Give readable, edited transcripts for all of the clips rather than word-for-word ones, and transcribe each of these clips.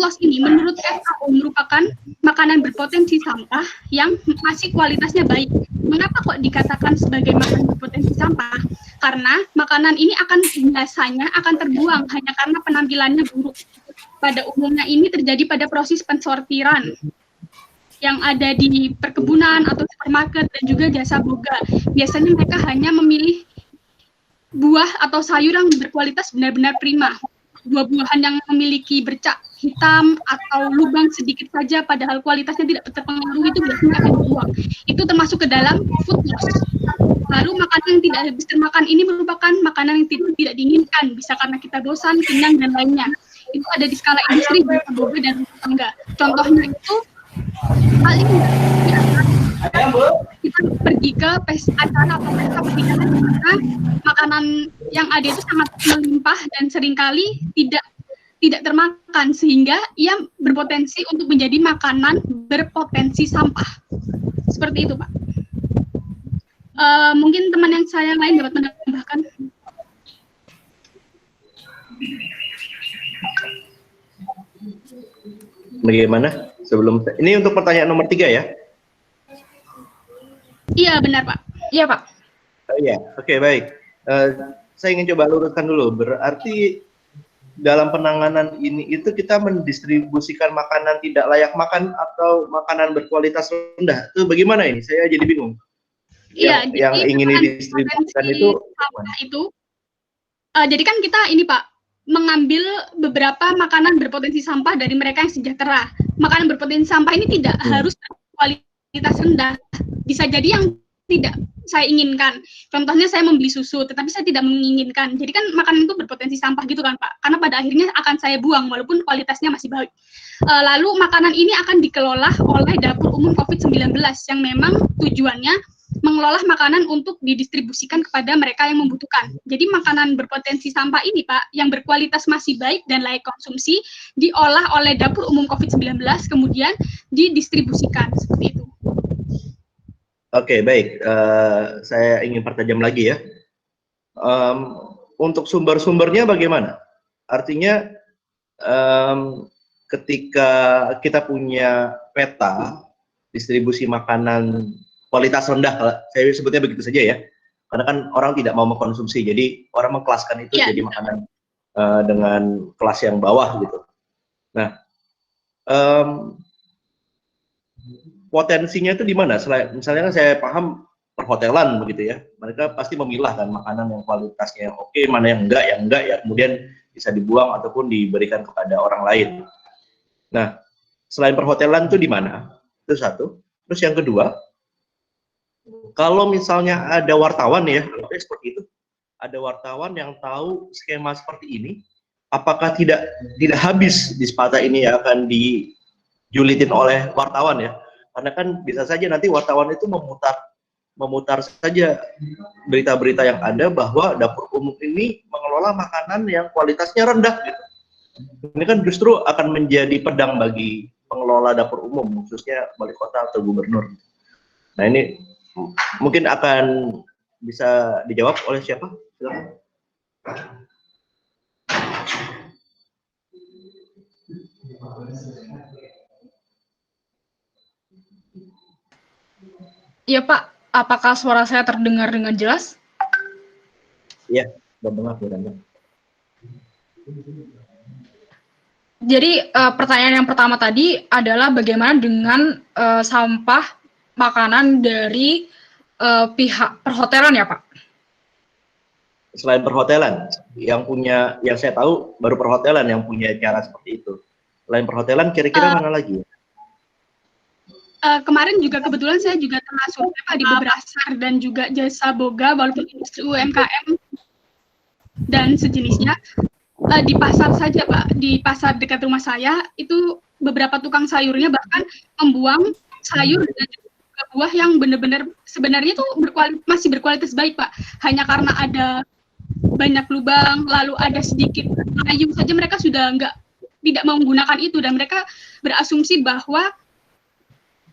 loss ini menurut FAO merupakan makanan berpotensi sampah yang masih kualitasnya baik. Mengapa kok dikatakan sebagai makanan berpotensi sampah? Karena makanan ini biasanya akan terbuang hanya karena penampilannya buruk. Pada umumnya ini terjadi pada proses pensortiran yang ada di perkebunan atau supermarket dan juga jasa boga. Biasanya mereka hanya memilih buah atau sayur yang berkualitas benar-benar prima. Buah-buahan yang memiliki bercak hitam atau lubang sedikit saja padahal kualitasnya tidak terpengaruh itu biasanya akan dibuang. Itu termasuk ke dalam food loss. Lalu makanan yang tidak habis termakan ini merupakan makanan yang tidak diinginkan, bisa karena kita bosan, kenyang, dan lainnya. Itu ada di skala industri, boga dan rumah tangga. Contohnya itu paling kita pergi ke acara atau pesta pernikahan di mana makanan yang ada itu sangat melimpah dan seringkali tidak termakan sehingga ia berpotensi untuk menjadi makanan berpotensi sampah. Seperti itu, Pak. Mungkin teman yang saya lain dapat menambahkan. Bagaimana? Sebelum ini untuk pertanyaan nomor 3 ya? Iya, benar, Pak. Iya, Pak. Oh, iya, oke, baik. Saya ingin coba luruskan dulu. Berarti dalam penanganan ini itu kita mendistribusikan makanan tidak layak makan atau makanan berkualitas rendah. Itu bagaimana ini? Saya jadi bingung. Iya, yang ingin didistribusikan itu jadi kan kita ini, Pak, mengambil beberapa makanan berpotensi sampah dari mereka yang sejahtera. Makanan berpotensi sampah ini tidak harus berkualitas rendah. Bisa jadi yang tidak saya inginkan. Contohnya saya membeli susu, tetapi saya tidak menginginkan. Jadi kan makanan itu berpotensi sampah gitu kan, Pak. Karena pada akhirnya akan saya buang walaupun kualitasnya masih baik. Lalu makanan ini akan dikelola oleh Dapur Umum COVID-19 yang memang tujuannya mengelola makanan untuk didistribusikan kepada mereka yang membutuhkan. Jadi makanan berpotensi sampah ini, Pak, yang berkualitas masih baik dan layak konsumsi, diolah oleh Dapur Umum COVID-19, kemudian didistribusikan, seperti itu. Oke, baik. Saya ingin pertajam lagi ya. Untuk sumber-sumbernya bagaimana? Artinya, ketika kita punya peta distribusi makanan kualitas rendah, saya sebutnya begitu saja ya, karena kan orang tidak mau mengkonsumsi, jadi orang mengkelaskan itu jadi makanan dengan kelas yang bawah gitu. Nah, potensinya itu di mana? Misalnya kan saya paham perhotelan begitu ya, mereka pasti memilah kan makanan yang kualitasnya yang oke, mana yang enggak ya, kemudian bisa dibuang ataupun diberikan kepada orang lain. Nah, selain perhotelan itu di mana? Itu satu. Terus yang kedua, kalau misalnya ada wartawan ya, seperti itu, ada wartawan yang tahu skema seperti ini, apakah tidak habis di Sparta ini akan dijulitin oleh wartawan ya? Karena kan bisa saja nanti wartawan itu memutar saja berita-berita yang ada bahwa dapur umum ini mengelola makanan yang kualitasnya rendah gitu. Ini kan justru akan menjadi pedang bagi pengelola dapur umum, khususnya wali kota atau gubernur. Nah, ini mungkin akan bisa dijawab oleh siapa? Silakan. Iya, Pak. Apakah suara saya terdengar dengan jelas? Iya, terdengar. Jadi pertanyaan yang pertama tadi adalah bagaimana dengan sampah makanan dari pihak perhotelan ya, Pak? Selain perhotelan, yang saya tahu baru perhotelan yang punya cara seperti itu. Selain perhotelan, kira-kira mana lagi? Kemarin juga kebetulan saya juga termasuk di beberapa dan juga jasa boga walaupun industri UMKM dan sejenisnya. Di pasar saja, Pak, di pasar dekat rumah saya itu beberapa tukang sayurnya bahkan membuang sayur dan juga buah yang benar-benar sebenarnya itu masih berkualitas baik, Pak. Hanya karena ada banyak lubang, lalu ada sedikit layu saja mereka sudah tidak mau menggunakan itu dan mereka berasumsi bahwa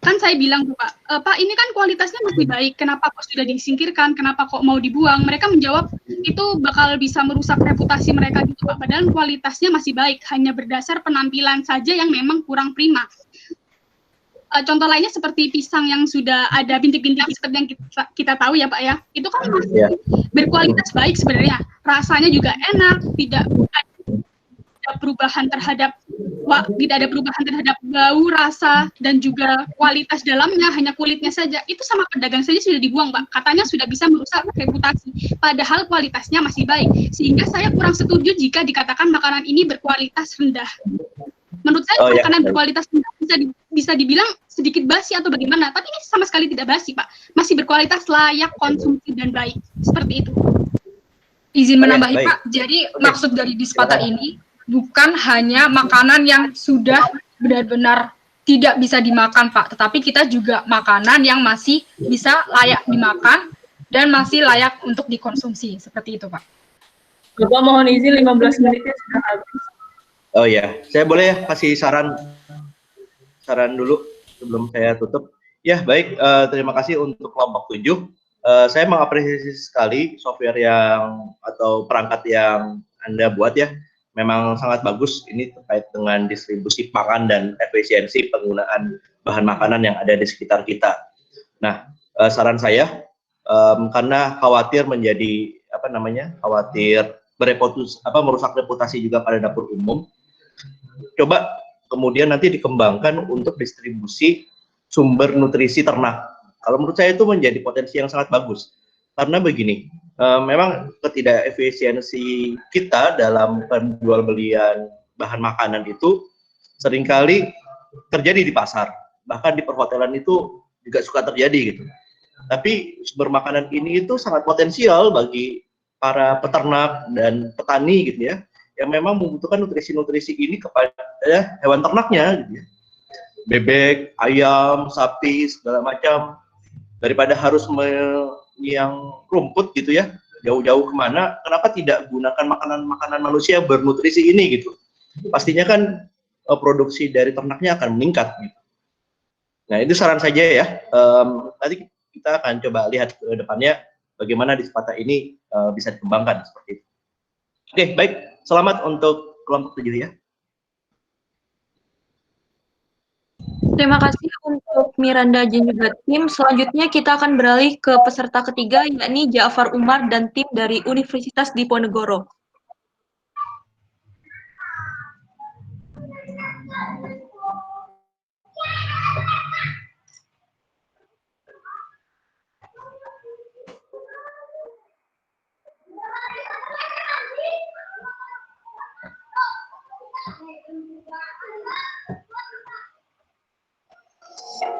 Kan saya bilang tuh Pak, ini kan kualitasnya masih baik, kenapa kok sudah disingkirkan, kenapa kok mau dibuang? Mereka menjawab, itu bakal bisa merusak reputasi mereka gitu Pak, padahal kualitasnya masih baik, hanya berdasar penampilan saja yang memang kurang prima. Contoh lainnya seperti pisang yang sudah ada bintik-bintik seperti yang kita tahu ya Pak ya, itu kan masih berkualitas baik sebenarnya, rasanya juga enak, tidak ada perubahan terhadap bau, rasa, dan juga kualitas dalamnya, hanya kulitnya saja. Itu sama pedagang saja sudah dibuang, Pak. Katanya sudah bisa merusak reputasi, padahal kualitasnya masih baik. Sehingga saya kurang setuju jika dikatakan makanan ini berkualitas rendah. Menurut saya makanan berkualitas rendah bisa dibilang sedikit basi atau bagaimana, tapi ini sama sekali tidak basi, Pak. Masih berkualitas layak konsumsi dan baik. Seperti itu. Izin menambahi, Pak. Jadi maksud dari Dispater ini bukan hanya makanan yang sudah benar-benar tidak bisa dimakan, Pak, tetapi kita juga makanan yang masih bisa layak dimakan dan masih layak untuk dikonsumsi, seperti itu, Pak. Bapak mohon izin 15 menitnya sudah habis. Oh ya, saya boleh ya kasih saran dulu sebelum saya tutup. Ya, baik, terima kasih untuk kelompok 7. Saya mengapresiasi sekali software atau perangkat yang Anda buat ya. Memang sangat bagus ini terkait dengan distribusi pangan dan efisiensi penggunaan bahan makanan yang ada di sekitar kita. Nah, saran saya karena khawatir merusak reputasi juga pada dapur umum, coba kemudian nanti dikembangkan untuk distribusi sumber nutrisi ternak. Kalau menurut saya itu menjadi potensi yang sangat bagus. Karena begini, memang ketidakefisiensi kita dalam penjual-belian bahan makanan itu seringkali terjadi di pasar, bahkan di perhotelan itu juga suka terjadi gitu. Tapi sumber makanan ini itu sangat potensial bagi para peternak dan petani gitu ya, yang memang membutuhkan nutrisi-nutrisi ini kepada hewan ternaknya gitu ya. Bebek, ayam, sapi, segala macam, daripada harus yang rumput gitu ya, jauh-jauh kemana, kenapa tidak gunakan makanan-makanan manusia bernutrisi ini gitu. Pastinya kan produksi dari ternaknya akan meningkat gitu. Nah, itu saran saja ya. Nanti kita akan coba lihat ke depannya bagaimana Dispater ini bisa dikembangkan seperti itu. Oke, baik. Selamat untuk kelompok 7 ya. Terima kasih untuk Miranda dan juga tim. Selanjutnya kita akan beralih ke peserta ketiga, yakni Ja'far Umar dan tim dari Universitas Diponegoro.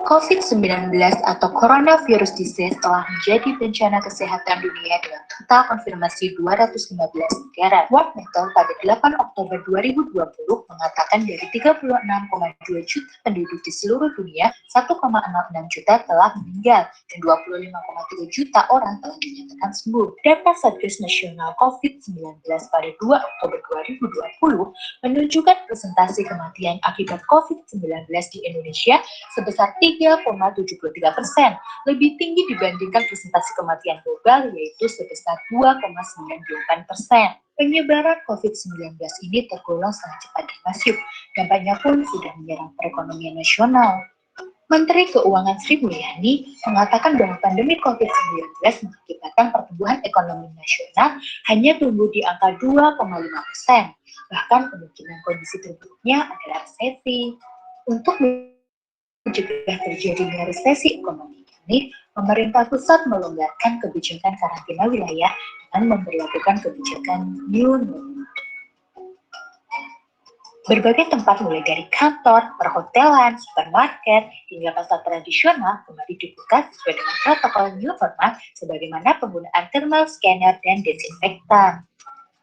COVID-19 atau coronavirus disease telah menjadi bencana kesehatan dunia dengan total konfirmasi 215 negara. World Mettle pada 8 Oktober 2020 mengatakan dari 36,2 juta penduduk di seluruh dunia, 1,06 juta telah meninggal dan 25,3 juta orang telah dinyatakan sembuh. Data Satgas Nasional COVID-19 pada 2 Oktober 2020 menunjukkan presentasi kematian akibat COVID-19 di Indonesia sebesar 3,73%, lebih tinggi dibandingkan presentasi kematian global yaitu sebesar 2,98%. Penyebaran COVID-19 ini tergolong sangat cepat dan masif, dampaknya pun sudah menyerang perekonomian nasional. Menteri Keuangan Sri Mulyani mengatakan bahwa pandemi COVID-19 mengakibatkan pertumbuhan ekonomi nasional hanya tumbuh di angka 2,5%. Bahkan kemungkinan kondisi terburuknya adalah resesi. Untuk mencegah terjadinya resesi ekonomi ini, pemerintah pusat melonggarkan kebijakan karantina wilayah dengan memberlakukan kebijakan new normal. Berbagai tempat mulai dari kantor, perhotelan, supermarket, hingga pasar tradisional kembali dibuka sesuai dengan protokol new normal sebagaimana penggunaan thermal scanner dan desinfektan.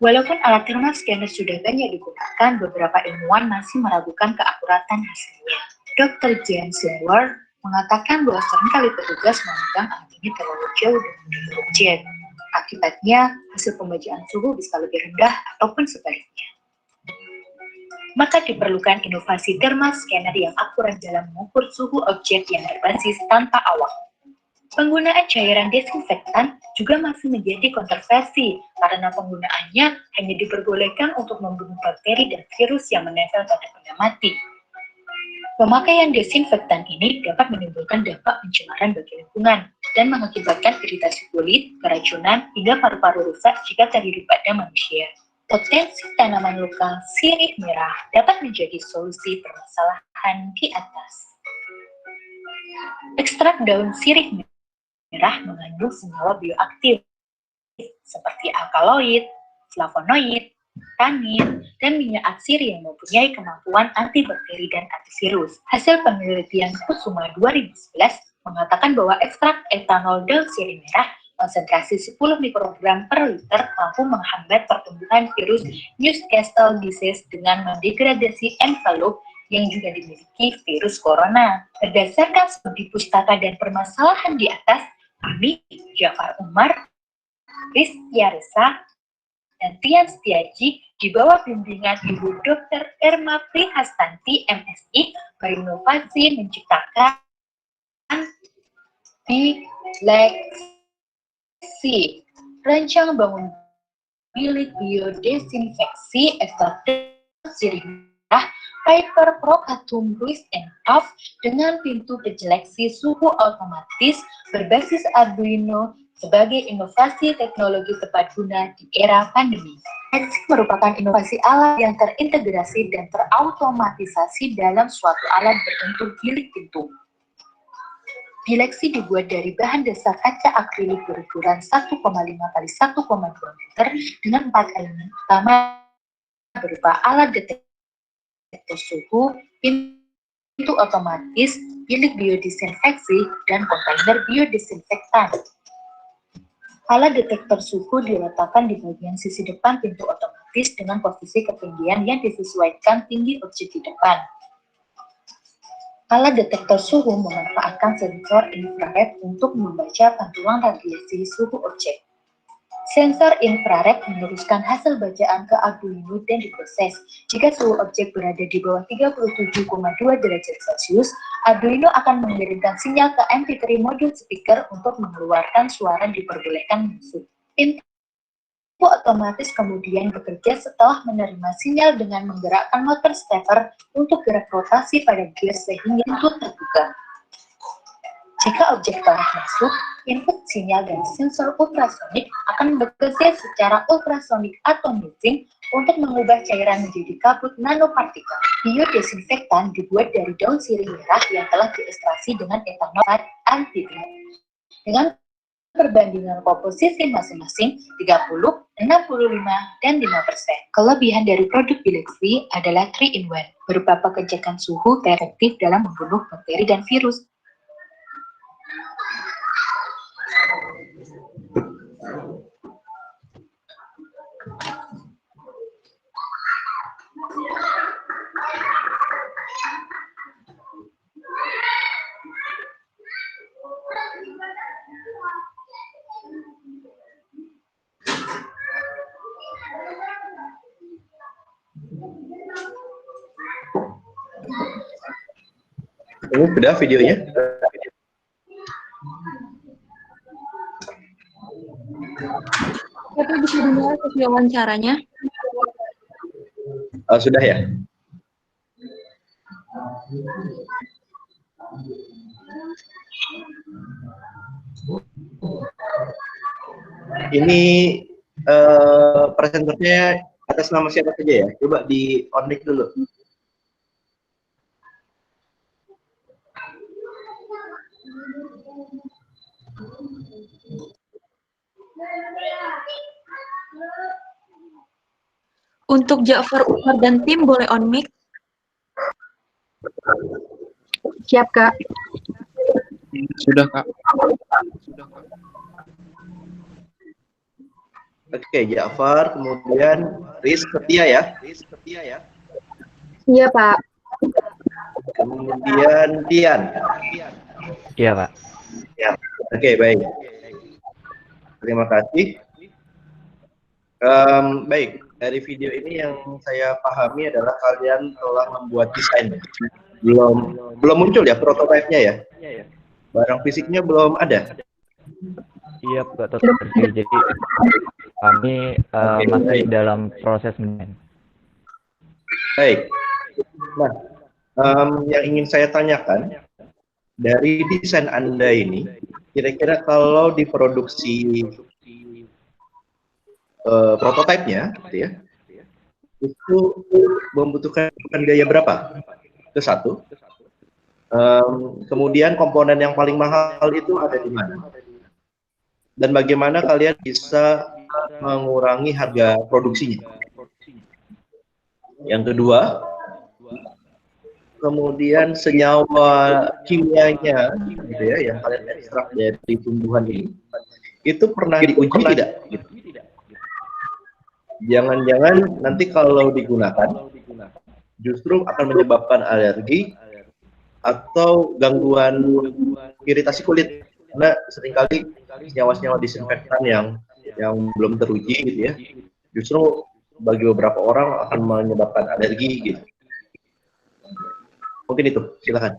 Walaupun alat thermal scanner sudah banyak digunakan, beberapa ilmuwan masih meragukan keakuratan hasilnya. Dr. James Lower mengatakan bahwa seringkali petugas memegang alat ini terlalu jauh dari objek. Akibatnya, hasil pembacaan suhu bisa lebih rendah ataupun sebaliknya. maka diperlukan inovasi thermal scanner yang akurat dalam mengukur suhu objek yang berbasis tanpa awak. Penggunaan cairan desinfektan juga masih menjadi kontroversi karena penggunaannya hanya diperbolehkan untuk membunuh bakteri dan virus yang menempel pada benda mati. Pemakaian desinfektan ini dapat menimbulkan dampak pencemaran bagi lingkungan dan mengakibatkan iritasi kulit, keracunan, hingga paru-paru rusak jika terhirup pada manusia. Potensi tanaman lokal sirih merah dapat menjadi solusi permasalahan di atas. Ekstrak daun sirih merah mengandung senyawa bioaktif seperti alkaloid, flavonoid, tanin, dan minyak atsir yang mempunyai kemampuan antibakteri dan antivirus. Hasil penelitian Kusuma 2011 mengatakan bahwa ekstrak etanol daun sirih merah konsentrasi 10 mikrogram per liter mampu menghambat pertumbuhan virus Newcastle disease dengan mendegradasi envelope yang juga dimiliki virus corona. Berdasarkan studi pustaka dan permasalahan di atas, kami, Jafar Umar, Rizkia Resa, dan Tian Setiaji di bawah bimbingan Ibu Dr. Irma Prihastanti, MSI, berinovasi menciptakan Bileksi, rancang bangun bilik biodesinfeksi ekstrak sirih merah Piper Procatum Ruiz and Puff dengan pintu penjeleksi suhu otomatis berbasis Arduino sebagai inovasi teknologi tepat guna di era pandemi. Bileksi merupakan inovasi alat yang terintegrasi dan terautomatisasi dalam suatu alat berbentuk bilik pintu. Bileksi dibuat dari bahan dasar kaca akrilik berukuran 1,5 x 1,2 meter dengan 4 elemen utama berupa alat detektor suhu, pintu otomatis, bilik biodesinfeksi, dan kontainer biodesinfektan. Alat detektor suhu diletakkan di bagian sisi depan pintu otomatis dengan posisi ketinggian yang disesuaikan tinggi objek di depan. Alat detektor suhu memanfaatkan sensor infrared untuk membaca pantulan radiasi suhu objek. Sensor infrared meneruskan hasil bacaan ke Arduino dan diproses. Jika suhu objek berada di bawah 37,2 derajat Celcius, Arduino akan mengirimkan sinyal ke MP3 modul speaker untuk mengeluarkan suara diperbolehkan masuk. Pintu otomatis kemudian bekerja setelah menerima sinyal dengan menggerakkan motor stepper untuk gerak rotasi pada gear sehingga pintu terbuka. Jika objek telah masuk, input sinyal dari sensor ultrasonik akan bekerja secara ultrasonik atomizing untuk mengubah cairan menjadi kabut nanopartikel. Biodesinfektan dibuat dari daun sirih merah yang telah diekstraksi dengan etanol anhidrat. Dengan perbandingan komposisi masing-masing 30, 65, dan 5%. Kelebihan dari produk Bileksi adalah 3-in-1, berupa pengecekan suhu efektif dalam membunuh bakteri dan virus. Ini sudah videonya? Tapi bisa dengar sesi wawancaranya? Sudah ya? Ini presenternya atas nama siapa saja ya? Coba di on mic dulu. Untuk Ja'far Umar dan tim boleh on mic. Siap, Kak. Sudah, Kak. Oke, Ja'far, kemudian Riz Setia ya? Iya, Pak. Kemudian Tian. Iya, Pak. Ya. Oke, baik. Terima kasih. Baik, dari video ini yang saya pahami adalah kalian telah membuat desain. Belum muncul ya prototipenya ya? Barang fisiknya belum ada. Iya, Pak, tetap jadi kami masih dalam proses mendesain. Baik. Nah, yang ingin saya tanyakan, dari desain Anda ini, kira-kira kalau diproduksi prototipenya, gitu ya, itu membutuhkan biaya berapa? Itu satu. Kemudian komponen yang paling mahal itu ada di mana? Dan bagaimana kalian bisa mengurangi harga produksinya? Yang kedua, kemudian senyawa kimianya, gitu ya, yang kalian ekstrak dari tumbuhan ini, itu pernah diuji tidak? Gitu. Jangan-jangan nanti kalau digunakan, justru akan menyebabkan alergi atau gangguan iritasi kulit, karena seringkali senyawa-senyawa disinfektan yang belum teruji, gitu ya, justru bagi beberapa orang akan menyebabkan alergi, gitu. Mungkin itu, silakan.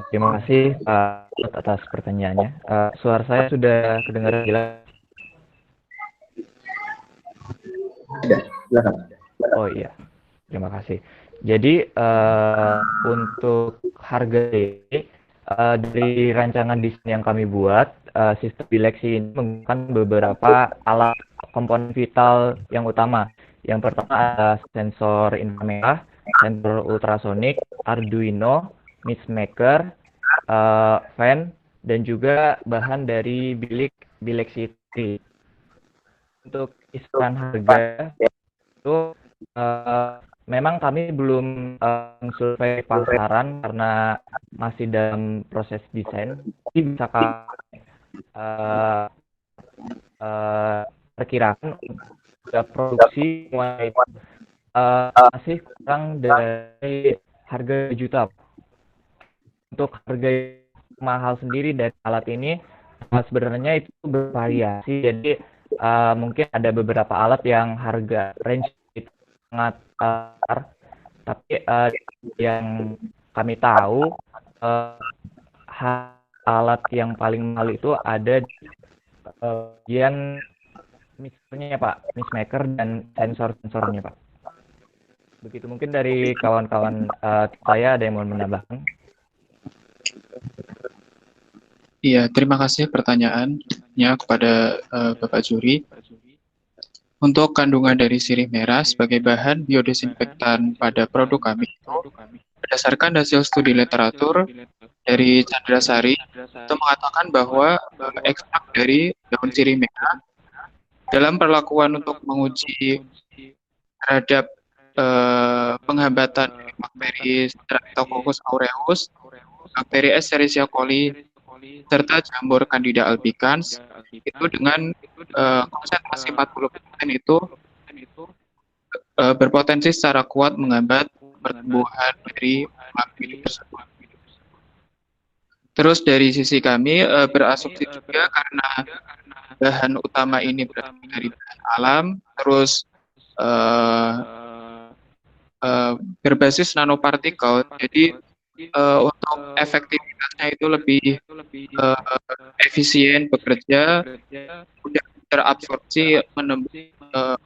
Terima kasih Pak atas pertanyaannya. Suara saya sudah kedengaran jelas? Sudah, silakan. Oh iya, terima kasih. Jadi untuk harga ini dari rancangan desain yang kami buat, sistem bileksi ini menggunakan beberapa alat komponen vital yang utama. Yang pertama ada sensor inframerah, sensor ultrasonik, Arduino, mixmaker, fan, dan juga bahan dari bileksi. Untuk kisaran harga itu memang kami belum survei pasaran karena masih dalam proses desain. Jadi bisa kami perkirakan produksi masih kurang dari harga juta. Untuk harga mahal sendiri dari alat ini sebenarnya itu bervariasi. Jadi mungkin ada beberapa alat yang harga range itu sangat tapi yang kami tahu alat yang paling mahal itu ada bagian mixernya Pak, mixmaker dan sensor-sensornya Pak. Begitu, mungkin dari kawan-kawan saya ada yang mau menambahkan. Iya, terima kasih pertanyaannya kepada Bapak Juri. Untuk kandungan dari sirih merah sebagai bahan biodesinfektan pada produk kami itu, berdasarkan hasil studi literatur dari Chandra Sari, itu mengatakan bahwa ekstrak dari daun sirih merah dalam perlakuan untuk menguji terhadap penghambatan bakteri Streptococcus aureus, bakteri Escherichia coli, serta jamur Candida albicans itu dengan konsentrasi 40% itu berpotensi secara kuat menghambat pertumbuhan dari bakteri tersebut. Terus dari sisi kami berasumsi juga karena bahan utama ini berasal dari bahan alam, terus berbasis nanopartikel, jadi untuk efektivitasnya itu lebih efisien bekerja, mudah terabsorpsi menembus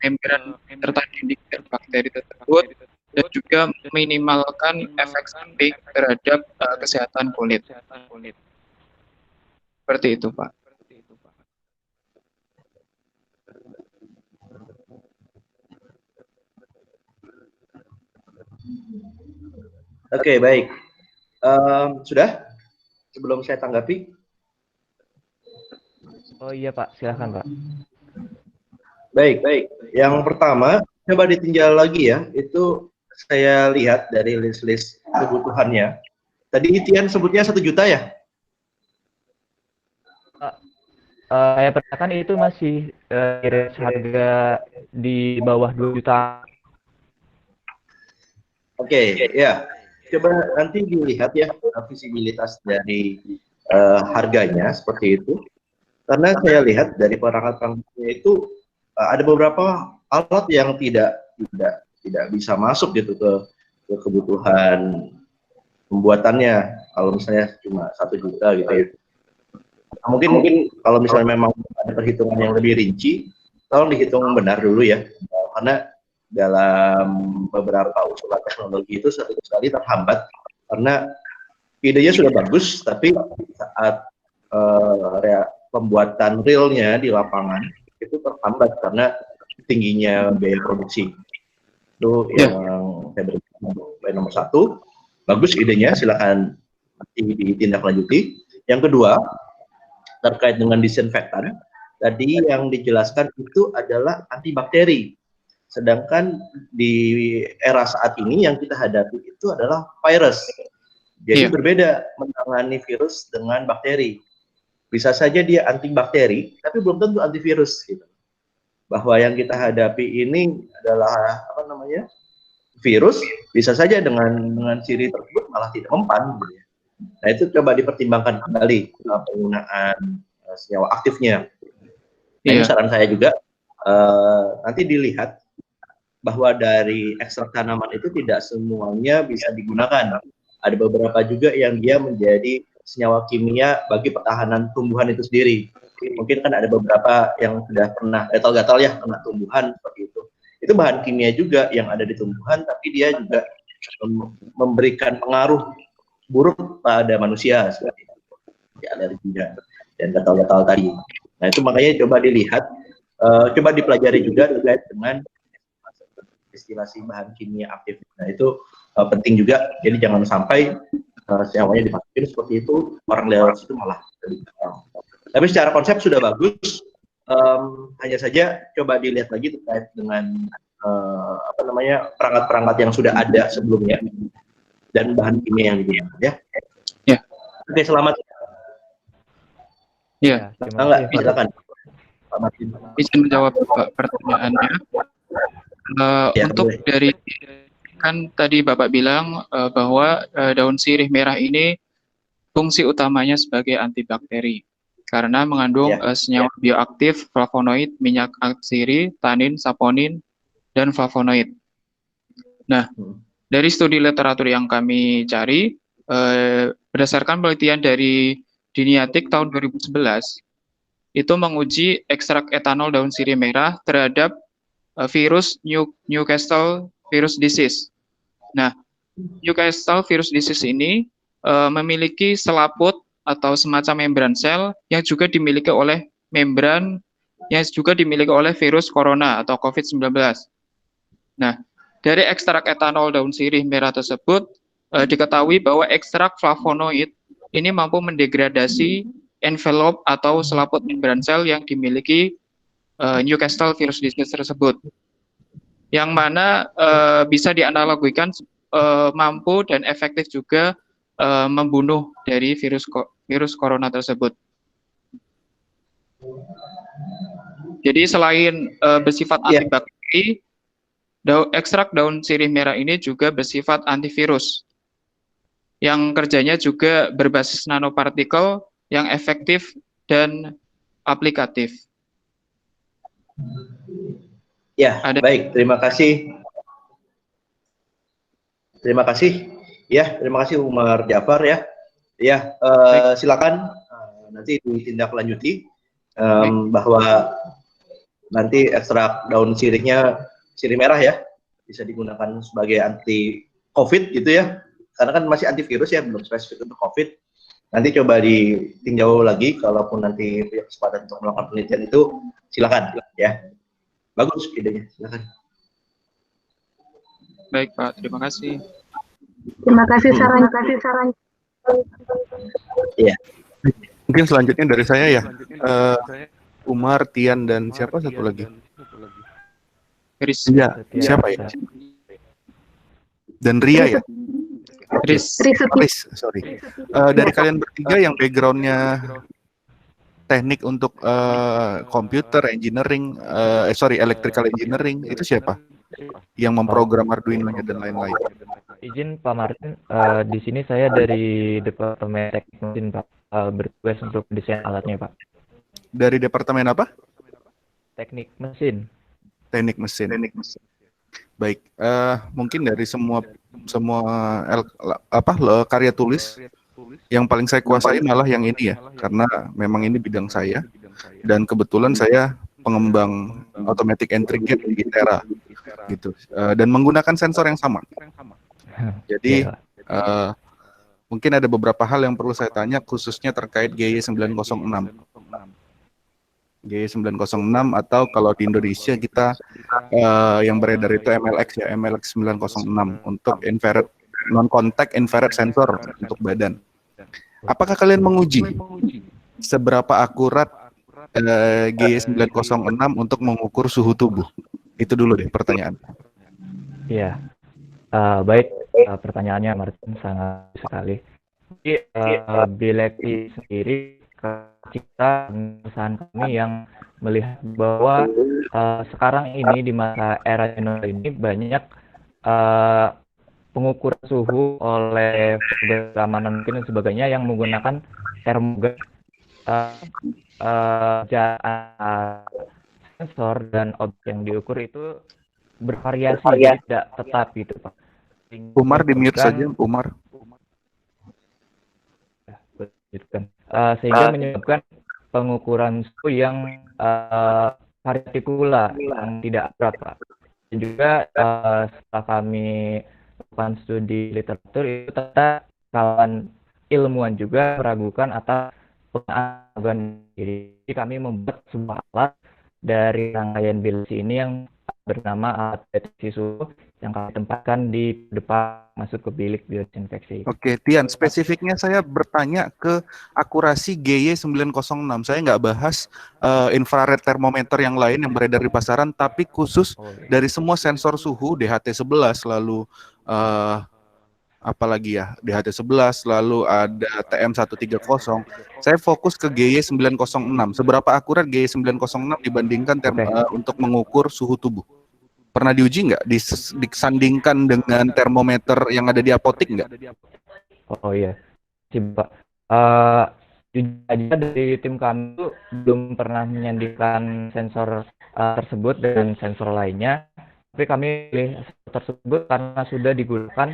membran tertanding dari bakteri tersebut, dan juga meminimalkan efek samping terhadap kesehatan kulit. Seperti itu, Pak. Oke, baik. Sudah? Sebelum saya tanggapi. Oh iya Pak, silakan Pak. Baik. Yang pertama, coba ditinjau lagi ya. Itu saya lihat dari list-list kebutuhannya. Tadi Itian sebutnya 1 juta ya? Saya perhatikan itu masih harga di bawah 2 juta. Oke, ya. Coba nanti dilihat ya visibilitas dari harganya seperti itu. Karena saya lihat dari perangkat-perangkatnya itu ada beberapa alat yang tidak bisa masuk gitu ke kebutuhan pembuatannya. Kalau misalnya cuma 1 juta gitu ya. Nah, mungkin kalau misalnya memang ada perhitungan yang lebih rinci, tolong dihitung benar dulu ya, karena dalam beberapa usulan teknologi itu satu kali terhambat karena idenya sudah bagus, tapi saat pembuatan realnya di lapangan itu terhambat karena tingginya biaya produksi. Itu yang saya berikan nomor 1. Bagus idenya, silakan ditindaklanjuti. Yang kedua, terkait dengan disinfektan, tadi yang dijelaskan itu adalah antibakteri. Sedangkan di era saat ini yang kita hadapi itu adalah virus. Jadi berbeda menangani virus dengan bakteri. Bisa saja dia antibakteri, tapi belum tentu antivirus gitu. Bahwa yang kita hadapi ini adalah virus, bisa saja dengan ciri tersebut malah tidak mempan gitu ya. Nah, itu coba dipertimbangkan kembali penggunaan senyawa aktifnya. Nah, ini saran saya juga nanti dilihat bahwa dari ekstrak tanaman itu tidak semuanya bisa digunakan. Ada beberapa juga yang dia menjadi senyawa kimia bagi pertahanan tumbuhan itu sendiri. Mungkin kan ada beberapa yang sudah pernah gatal-gatal ya kena tumbuhan seperti itu. Itu bahan kimia juga yang ada di tumbuhan, tapi dia juga memberikan pengaruh buruk pada manusia seperti itu, alerginya dan gatal-gatal tadi. Nah, itu makanya coba dilihat, coba dipelajari juga terkait dengan destilasi bahan kimia aktif. Nah, itu penting juga. Jadi jangan sampai senyawanya dimasukin seperti itu, orang lewat situ malah lebih gampang. Tapi secara konsep sudah bagus. Hanya saja coba dilihat lagi terkait dengan perangkat-perangkat yang sudah ada sebelumnya dan bahan kimia yang digunakan ya. Ya. Oke, selamat. Ya, enggak, silakan. Izin menjawab pertanyaannya. Untuk boleh. Dari kan tadi Bapak bilang bahwa daun sirih merah ini fungsi utamanya sebagai antibakteri karena mengandung senyawa bioaktif, flavonoid, minyak sirih, tanin, saponin, dan flavonoid. Nah, dari studi literatur yang kami cari, berdasarkan penelitian dari Diniatik tahun 2011, itu menguji ekstrak etanol daun sirih merah terhadap virus Newcastle virus disease. Nah, Newcastle virus disease ini memiliki selaput atau semacam membran sel yang juga dimiliki oleh membran yang juga dimiliki oleh virus corona atau COVID-19. Nah, dari ekstrak etanol daun sirih merah tersebut diketahui bahwa ekstrak flavonoid ini mampu mendegradasi envelope atau selaput membran sel yang dimiliki Newcastle virus disease tersebut, yang mana bisa dianalogikan mampu dan efektif juga membunuh dari virus corona tersebut. Jadi selain bersifat antibakteri, ekstrak daun sirih merah ini juga bersifat antivirus, yang kerjanya juga berbasis nanopartikel yang efektif dan aplikatif. Ya, baik. Terima kasih. Terima kasih. Ya, terima kasih Umar Jafar ya. Ya, silakan nanti ditindaklanjuti bahwa nanti ekstrak daun sirihnya sirih merah ya bisa digunakan sebagai anti COVID gitu ya. Karena kan masih antivirus ya, belum spesifik untuk COVID. Nanti coba ditinjau lagi, kalaupun nanti punya kesempatan untuk melakukan penelitian itu, silakan ya. Bagus idenya, silakan. Baik Pak, terima kasih. Terima kasih saran. Iya. Mungkin selanjutnya dari saya ya, Umar, Tian, dan siapa satu lagi? Chris. Iya, siapa ya? Dan Ria ya? Chris, sorry. Dari kalian bertiga yang backgroundnya teknik untuk komputer engineering, electrical engineering, itu siapa? Yang memprogram Arduino-nya dan lain-lain. Izin Pak Martin, di sini saya dari Departemen Teknik Mesin Pak, bertugas untuk desain alatnya Pak. Dari Departemen apa? teknik mesin. Teknik mesin. Baik, mungkin dari semua karya tulis yang paling saya kuasai malah yang ini ya, karena memang ini bidang saya dan kebetulan saya pengembang automatic entry gate di ITERA gitu, dan menggunakan sensor yang sama. Jadi mungkin ada beberapa hal yang perlu saya tanya khususnya terkait GY906. GY906 atau kalau di Indonesia kita yang beredar itu MLX ya, MLX 906 untuk infrared non-contact infrared sensor untuk badan. Apakah kalian menguji seberapa akurat GY906 untuk mengukur suhu tubuh? Itu dulu deh pertanyaan. Iya, baik, pertanyaannya Martin sangat sekali. Jadi Bileksi sendiri kita perusahaan kami yang melihat bahwa sekarang ini di masa era new ini banyak pengukuran suhu oleh keamanan mungkin dan sebagainya yang menggunakan termogan sensor dan objek yang diukur itu bervariasi, tidak tetap gitu Pak. Umar di mute saja, Umar. Sehingga menyebabkan pengukuran suhu yang variatif pula, yang tidak akurat Pak. Dan juga setelah kami lakukan studi literatur itu ternyata kawan ilmuwan juga meragukan atas penggunaan. Jadi kami membuat sebuah alat dari rangkaian Bileksi ini yang bernama alat deteksi suhu yang kami tempatkan di depan masuk ke bilik biodesinfeksi. Oke, Tian, spesifiknya saya bertanya ke akurasi GY906. Saya nggak bahas infrared thermometer yang lain yang beredar di pasaran, tapi khusus dari semua sensor suhu, DHT11, lalu apalagi ya, DHT11, lalu ada TM130. Saya fokus ke GY906. Seberapa akurat GY906 dibandingkan untuk mengukur suhu tubuh? Pernah diuji nggak? Disandingkan dengan termometer yang ada di apotik nggak? Oh iya, Pak. Jujur aja dari tim kami itu belum pernah menyandingkan sensor tersebut dengan sensor lainnya. Tapi kami pilih sensor tersebut karena sudah digunakan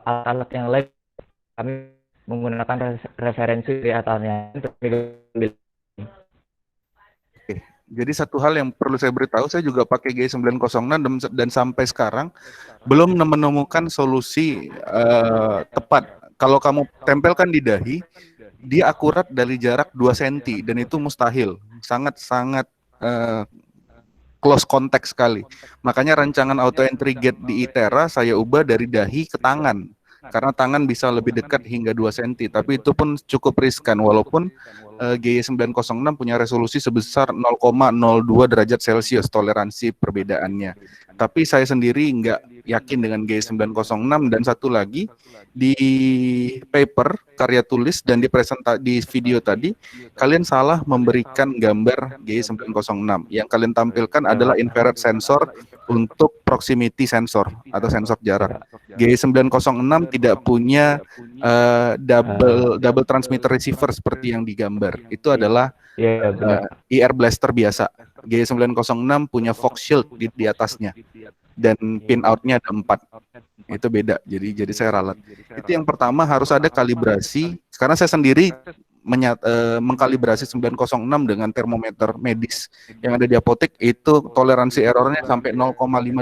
alat yang lain. Kami menggunakan referensi di atasnya untuk Jadi satu hal yang perlu saya beritahu, saya juga pakai GY906 dan sampai sekarang belum menemukan solusi tepat. Kalau kamu tempelkan di dahi, dia akurat dari jarak 2 cm dan itu mustahil. Sangat-sangat close contact sekali. Makanya rancangan auto entry gate di ITERA saya ubah dari dahi ke tangan. Karena tangan bisa lebih dekat hingga 2 cm, tapi itu pun cukup riskan walaupun GY906 punya resolusi sebesar 0,02 derajat Celcius toleransi perbedaannya. Tapi saya sendiri nggak yakin dengan GY906. Dan satu lagi, di paper karya tulis dan di video tadi kalian salah memberikan gambar GY906. Yang kalian tampilkan adalah infrared sensor untuk proximity sensor atau sensor jarak. GY906 tidak punya double transmitter receiver seperti yang digambar. Itu adalah IR blaster biasa. G906 punya Fox Shield di atasnya dan pin outnya ada 4. Itu beda. Jadi saya ralat. Itu yang pertama, harus ada kalibrasi. Karena saya sendiri mengkalibrasi 906 dengan termometer medis yang ada di apotek, itu toleransi errornya sampai 0,5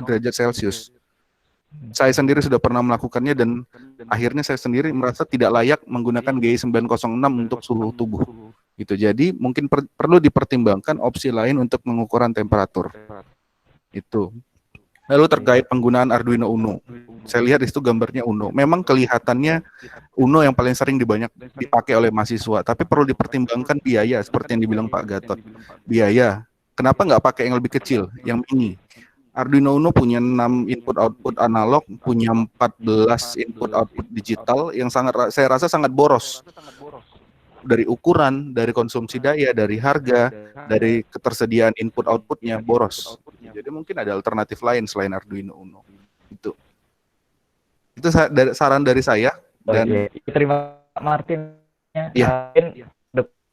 derajat Celcius. Saya sendiri sudah pernah melakukannya dan akhirnya saya sendiri merasa tidak layak menggunakan GY906 untuk suhu tubuh. Gitu. Jadi mungkin perlu dipertimbangkan opsi lain untuk pengukuran temperatur. Itu. Lalu terkait penggunaan Arduino Uno. Saya lihat itu gambarnya Uno. Memang kelihatannya Uno yang paling sering dipakai oleh mahasiswa, tapi perlu dipertimbangkan biaya seperti yang dibilang Pak Gatot. Biaya. Kenapa nggak pakai yang lebih kecil, yang mini? Arduino Uno punya 6 input output analog, punya 14 input output digital yang saya rasa sangat boros. Dari ukuran, dari konsumsi daya, dari harga, dari ketersediaan input outputnya boros. Jadi mungkin ada alternatif lain selain Arduino Uno. Itu saran dari saya. Dan terima Martin. Ya.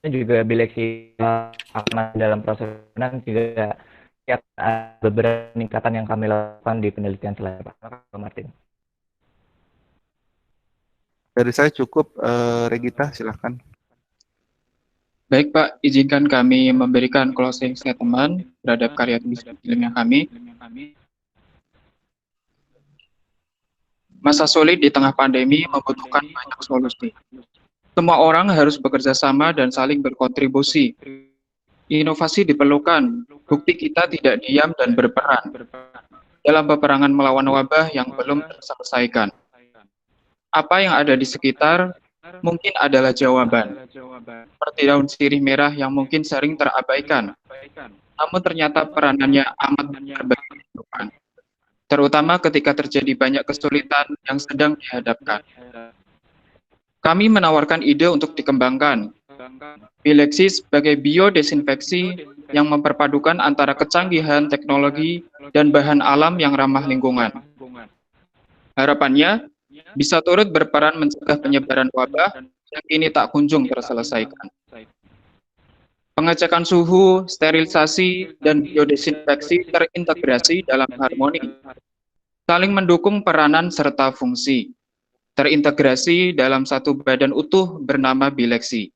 juga bileksi akan dalam proses juga beberapa peningkatan yang kami lakukan di penelitian selanjutnya. Pak Martin. Dari saya cukup, Regita silahkan. Baik Pak, izinkan kami memberikan closing statement terhadap karya tulis ilmiah kami. Masa sulit di tengah pandemi membutuhkan banyak solusi. Semua orang harus bekerja sama dan saling berkontribusi. Inovasi diperlukan, bukti kita tidak diam dan berperan dalam peperangan melawan wabah yang belum terselesaikan. Apa yang ada di sekitar mungkin adalah jawaban, seperti daun sirih merah yang mungkin sering terabaikan, namun ternyata peranannya amat berkehidupan, terutama ketika terjadi banyak kesulitan yang sedang dihadapkan. Kami menawarkan ide untuk dikembangkan. Bileksi sebagai biodesinfeksi yang memperpadukan antara kecanggihan teknologi dan bahan alam yang ramah lingkungan. Harapannya bisa turut berperan mencegah penyebaran wabah yang kini tak kunjung terselesaikan. Pengecekan suhu, sterilisasi, dan biodesinfeksi terintegrasi dalam harmoni, saling mendukung peranan serta fungsi, terintegrasi dalam satu badan utuh bernama bileksi,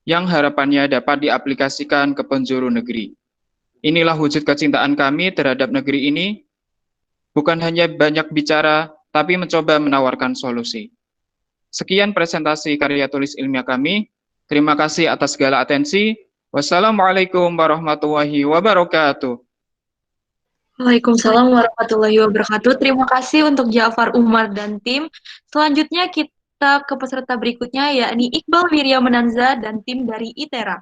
yang harapannya dapat diaplikasikan ke penjuru negeri. Inilah wujud kecintaan kami terhadap negeri ini, bukan hanya banyak bicara, tapi mencoba menawarkan solusi. Sekian presentasi karya tulis ilmiah kami. Terima kasih atas segala atensi. Wassalamualaikum warahmatullahi wabarakatuh. Waalaikumsalam warahmatullahi wabarakatuh. Terima kasih untuk Ja'far Umar dan tim. Selanjutnya kita ke peserta berikutnya, yakni Iqbal Wirya Menanza dan tim dari ITERA.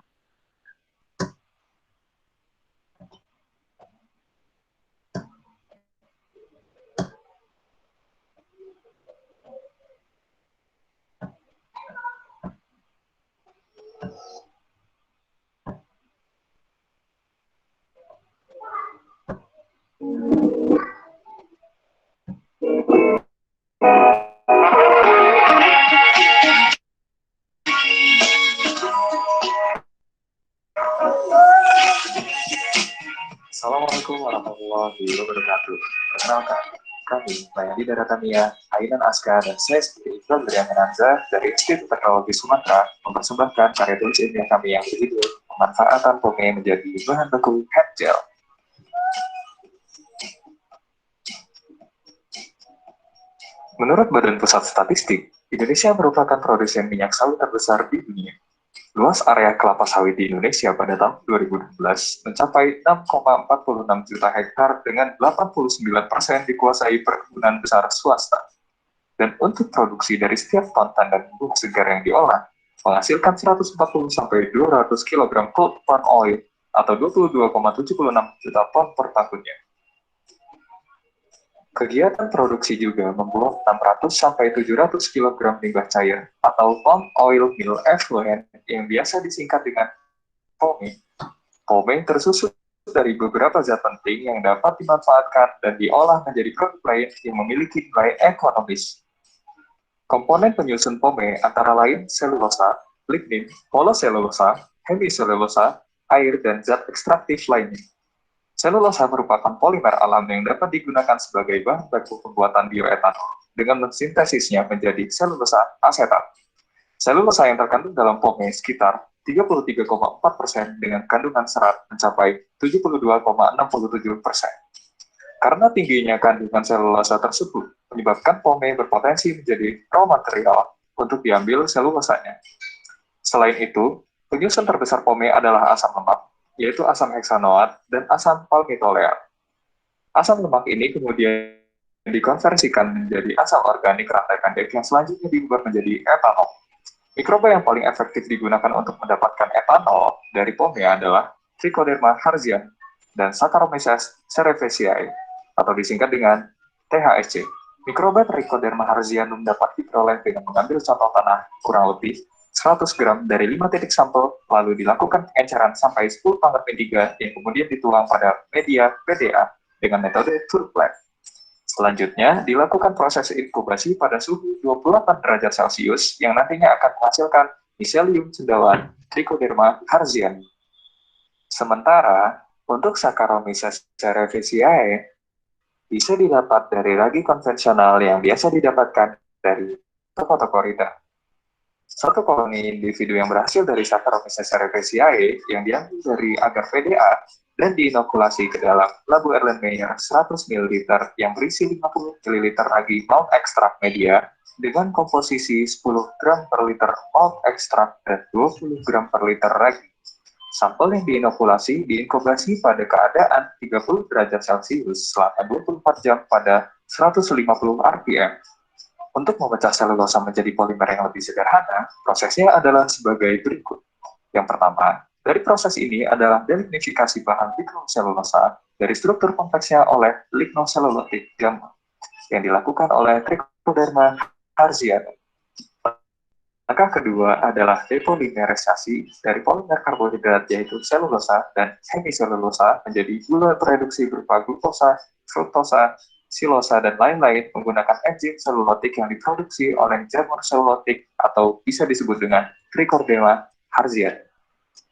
Assalamualaikum warahmatullahi wabarakatuh. Perkenalkan, kami Layani Daratania, Ainan Aska, dan saya sendiri Iqbal Wirya Menanza dari Institut Teknologi Sumatera mempersembahkan karya tulis ilmiah kami yang berjudul Pemanfaatan Pome menjadi bahan baku hand gel. Menurut Badan Pusat Statistik, Indonesia merupakan produsen minyak sawit terbesar di dunia. Luas area kelapa sawit di Indonesia pada tahun 2012 mencapai 6,46 juta hektar dengan 89% dikuasai perkebunan besar swasta. Dan untuk produksi dari setiap ton tandan buah segar yang diolah, menghasilkan 140 sampai 200 kg crude palm oil atau 22,76 juta ton per tahunnya. Kegiatan produksi juga membuat 600 sampai 700 kg limbah cair atau palm oil mill effluent yang biasa disingkat dengan POME. POME tersusun dari beberapa zat penting yang dapat dimanfaatkan dan diolah menjadi produk lain yang memiliki nilai ekonomis. Komponen penyusun POME antara lain selulosa, lignin, poloselulosa, hemiselulosa, air, dan zat ekstraktif lainnya. Selulosa merupakan polimer alam yang dapat digunakan sebagai bahan baku pembuatan bioetanol dengan mensintesisnya menjadi selulosa asetat. Selulosa yang terkandung dalam POME sekitar 33,4% dengan kandungan serat mencapai 72,67%. Karena tingginya kandungan selulosa tersebut menyebabkan POME berpotensi menjadi raw material untuk diambil selulosanya. Selain itu, penyusun terbesar POME adalah asam lemak, yaitu asam heksanoat dan asam palmitoleat. Asam lemak ini kemudian dikonversikan menjadi asam organik rantai pendek yang selanjutnya diubah menjadi etanol. Mikroba yang paling efektif digunakan untuk mendapatkan etanol dari POME adalah Trichoderma harzianum dan Saccharomyces cerevisiae atau disingkat dengan THSC. Mikroba Trichoderma harzianum dapat diperoleh dengan mengambil contoh tanah kurang lebih 100 gram dari 5 titik sampel, lalu dilakukan pengenceran sampai 10 /3 yang kemudian dituang pada media PDA dengan metode Turplan. Selanjutnya, dilakukan proses inkubasi pada suhu 28 derajat Celcius yang nantinya akan menghasilkan Mycelium cendawan Trichoderma harziani. Sementara, untuk Saccharomyces cerevisiae bisa didapat dari ragi konvensional yang biasa didapatkan dari toko-toko retail. Satu koloni individu yang berhasil dari Saccharomyces cerevisiae yang diambil dari agar VDA dan diinokulasi ke dalam labu Erlenmeyer 100 ml yang berisi 50 ml ragi malt ekstrak media dengan komposisi 10 gram per liter malt ekstrak dan 20 gram per liter ragi. Sampel yang diinokulasi diinkubasi pada keadaan 30 derajat Celcius selama 24 jam pada 150 rpm. Untuk memecah selulosa menjadi polimer yang lebih sederhana, prosesnya adalah sebagai berikut. Yang pertama, dari proses ini adalah delignifikasi bahan lignoselulosa dari struktur kompleksnya oleh lignoselulotik gamma yang dilakukan oleh Trichoderma harziani. Langkah kedua adalah depolimerisasi dari polimer karbohidrat yaitu selulosa dan hemiselulosa menjadi gula bereduksi berupa glukosa, fruktosa, silosa, dan lain-lain menggunakan enzim selulotik yang diproduksi oleh jamur selulotik atau bisa disebut dengan Trichoderma harziani.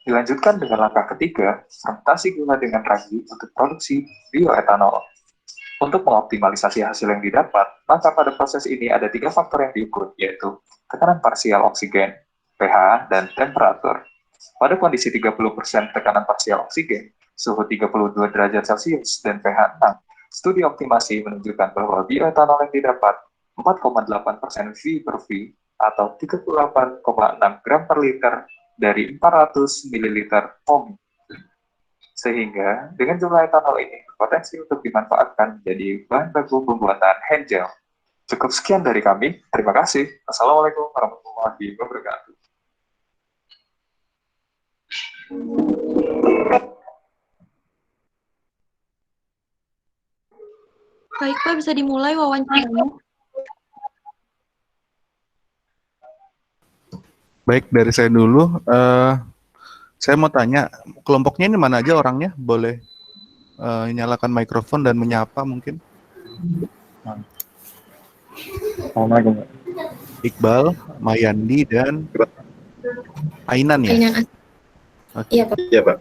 Dilanjutkan dengan langkah ketiga, fermentasi gula dengan ragi untuk produksi bioetanol. Untuk mengoptimalisasi hasil yang didapat, maka pada proses ini ada 3 faktor yang diukur, yaitu tekanan parsial oksigen, pH, dan temperatur. Pada kondisi 30% tekanan parsial oksigen, suhu 32 derajat Celcius, dan pH 6, studi optimasi menunjukkan bahwa bioetanol yang didapat 4,8% V per V atau 38,6 gram per liter dari 400 ml POMI. Sehingga dengan jumlah etanol ini berpotensi untuk dimanfaatkan menjadi bahan baku pembuatan hand gel. Cukup sekian dari kami. Terima kasih. Assalamualaikum warahmatullahi wabarakatuh. Baik, Pak, bisa dimulai wawancaranya. Baik, dari saya dulu. Saya mau tanya, kelompoknya ini mana aja orangnya? Boleh nyalakan mikrofon dan menyapa mungkin. Assalamualaikum. Iqbal, Mayandi, dan Ainan ya? Ainan. Oke. Iya, Pak. Iya, Pak.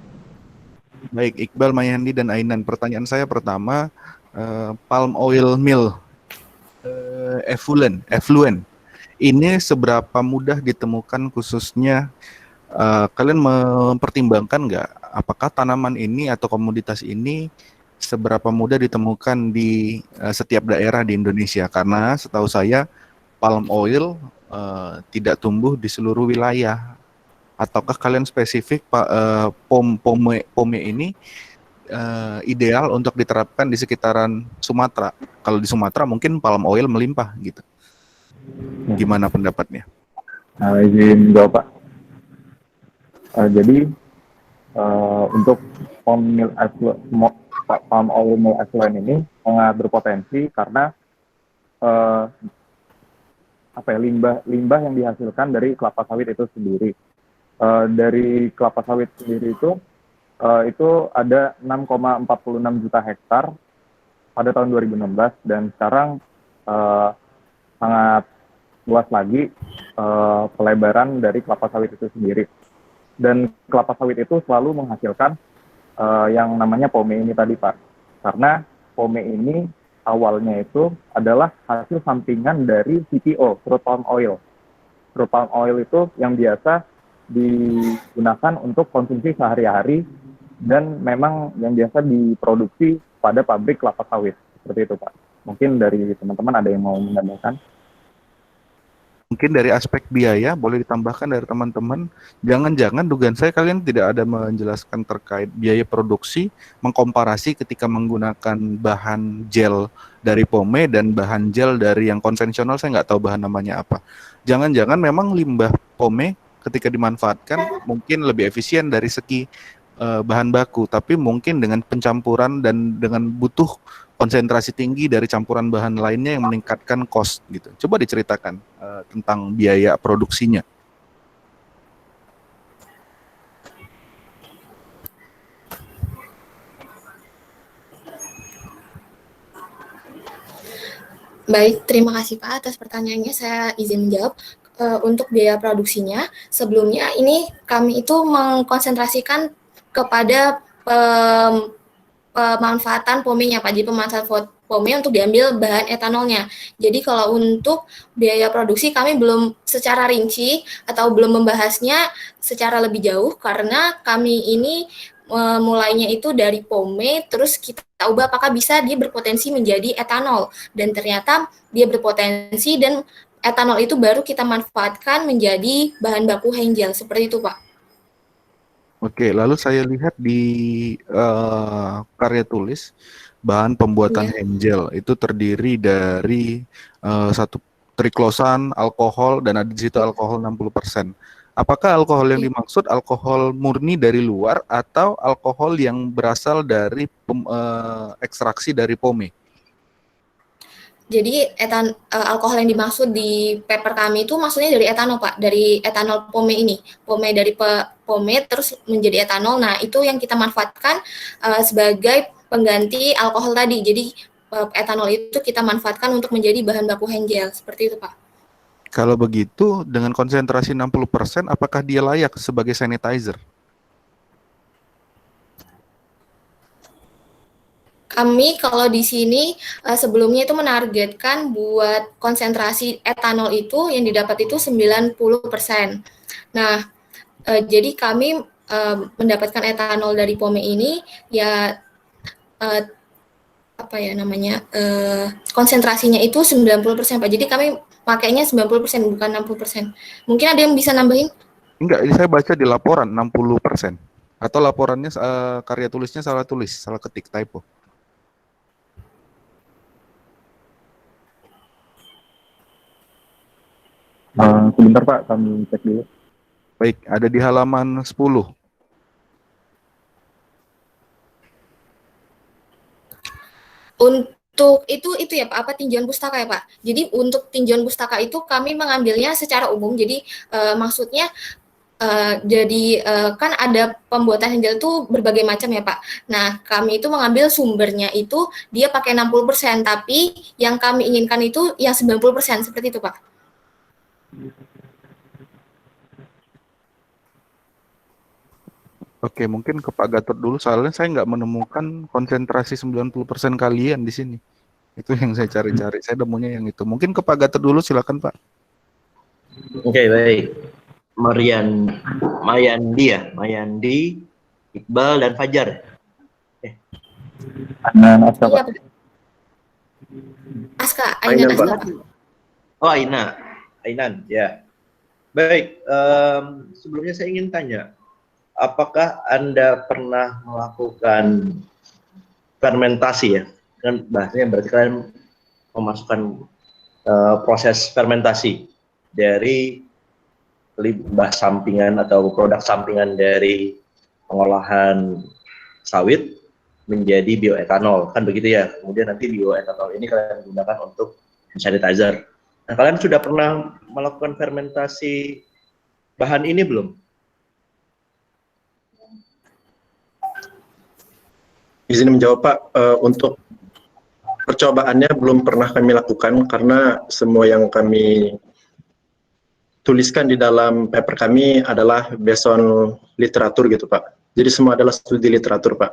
Baik, Iqbal, Mayandi, dan Ainan. Pertanyaan saya pertama, palm oil mill effluent. Ini seberapa mudah ditemukan khususnya kalian mempertimbangkan nggak apakah tanaman ini atau komoditas ini seberapa mudah ditemukan di setiap daerah di Indonesia? Karena setahu saya palm oil tidak tumbuh di seluruh wilayah. Ataukah kalian spesifik pome ini ideal untuk diterapkan di sekitaran Sumatera? Kalau di Sumatera mungkin palm oil melimpah gitu. Gimana pendapatnya? Izin jawab, Pak. Jadi untuk palm oil mill effluent ini sangat berpotensi karena limbah yang dihasilkan dari kelapa sawit itu sendiri. Dari kelapa sawit sendiri itu ada 6,46 juta hektar pada tahun 2016 dan sekarang sangat luas lagi pelebaran dari kelapa sawit itu sendiri. Dan kelapa sawit itu selalu menghasilkan yang namanya pome ini tadi, Pak. Karena pome ini awalnya itu adalah hasil sampingan dari CPO, crude palm oil. Crude palm oil itu yang biasa digunakan untuk konsumsi sehari-hari dan memang yang biasa diproduksi pada pabrik kelapa sawit. Seperti itu, Pak. Mungkin dari teman-teman ada yang mau menambahkan? Mungkin dari aspek biaya boleh ditambahkan dari teman-teman. Jangan-jangan dugaan saya kalian tidak ada menjelaskan terkait biaya produksi, mengkomparasi ketika menggunakan bahan gel dari pome dan bahan gel dari yang konvensional, saya nggak tahu bahan namanya apa. Jangan-jangan memang limbah pome ketika dimanfaatkan mungkin lebih efisien dari segi bahan baku, tapi mungkin dengan pencampuran dan dengan butuh konsentrasi tinggi dari campuran bahan lainnya yang meningkatkan cost gitu. Coba diceritakan tentang biaya produksinya. Baik, terima kasih Pak atas pertanyaannya. Saya izin menjawab. Untuk biaya produksinya, sebelumnya ini kami itu mengkonsentrasikan kepada pemanfaatan pomenya Pak. Jadi pemanfaatan pome untuk diambil bahan etanolnya. Jadi kalau untuk biaya produksi kami belum secara rinci atau belum membahasnya secara lebih jauh karena kami ini mulainya itu dari pome, terus kita ubah apakah bisa dia berpotensi menjadi etanol, dan ternyata dia berpotensi dan etanol itu baru kita manfaatkan menjadi bahan baku hengel, seperti itu Pak. Oke, lalu saya lihat di karya tulis bahan pembuatan hengel itu terdiri dari satu triklosan, alkohol, dan ada di situ alkohol 60%. Apakah alkohol yang dimaksud alkohol murni dari luar atau alkohol yang berasal dari ekstraksi dari pome? Jadi alkohol yang dimaksud di paper kami itu maksudnya dari etanol Pak, dari etanol pome ini, pome dari pome terus menjadi etanol. Nah itu yang kita manfaatkan sebagai pengganti alkohol tadi. Jadi etanol itu kita manfaatkan untuk menjadi bahan baku hengel, seperti itu Pak. Kalau begitu, dengan konsentrasi 60%, apakah dia layak sebagai sanitizer? Kami kalau di sini sebelumnya itu menargetkan buat konsentrasi etanol itu yang didapat itu 90%. Nah, jadi kami mendapatkan etanol dari pome ini ya konsentrasinya itu 90% Pak. Jadi kami makainya 90% bukan 60%. Mungkin ada yang bisa nambahin? Enggak, ini saya baca di laporan 60%. Atau laporannya karya tulisnya salah tulis, salah ketik, typo. Sebentar Pak, kami cek dulu. Baik, ada di halaman 10. Untuk itu ya Pak, apa tinjauan pustaka ya Pak? Jadi untuk tinjauan pustaka itu kami mengambilnya secara umum. Jadi maksudnya kan ada pembuatan hengel itu berbagai macam ya Pak. Nah kami itu mengambil sumbernya itu dia pakai 60%, tapi yang kami inginkan itu yang 90%, seperti itu Pak. Oke, mungkin ke Pak Gatot dulu, soalnya saya nggak menemukan konsentrasi 90% kalian di sini. Itu yang saya cari-cari, saya nemunya yang itu. Mungkin ke Pak Gatot dulu, silakan Pak. Oke, baik. Mayandi, Iqbal, dan Fajar. Aska, Pak. Aska, Ainan, Aska, Pak. Oh, Ainan, ya. Baik, sebelumnya saya ingin tanya, apakah Anda pernah melakukan fermentasi ya? Kan bahasanya berarti kalian memasukkan proses fermentasi dari limbah sampingan atau produk sampingan dari pengolahan sawit menjadi bioetanol, kan begitu ya? Kemudian nanti bioetanol ini kalian gunakan untuk sanitizer. Nah, kalian sudah pernah melakukan fermentasi bahan ini belum? Izin menjawab Pak, untuk percobaannya belum pernah kami lakukan karena semua yang kami tuliskan di dalam paper kami adalah based on literatur gitu Pak. Jadi semua adalah studi literatur Pak.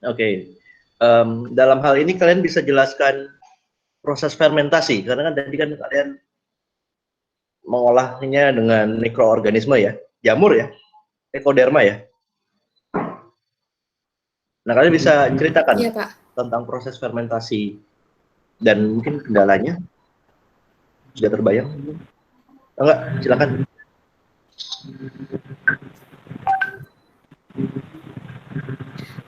Oke. Dalam hal ini kalian bisa jelaskan proses fermentasi, karena kan tadi kan kalian mengolahnya dengan mikroorganisme ya, jamur ya, ekoderma ya. Nah, kalian bisa ceritakan tentang proses fermentasi dan mungkin kendalanya sudah terbayang? Enggak, silakan.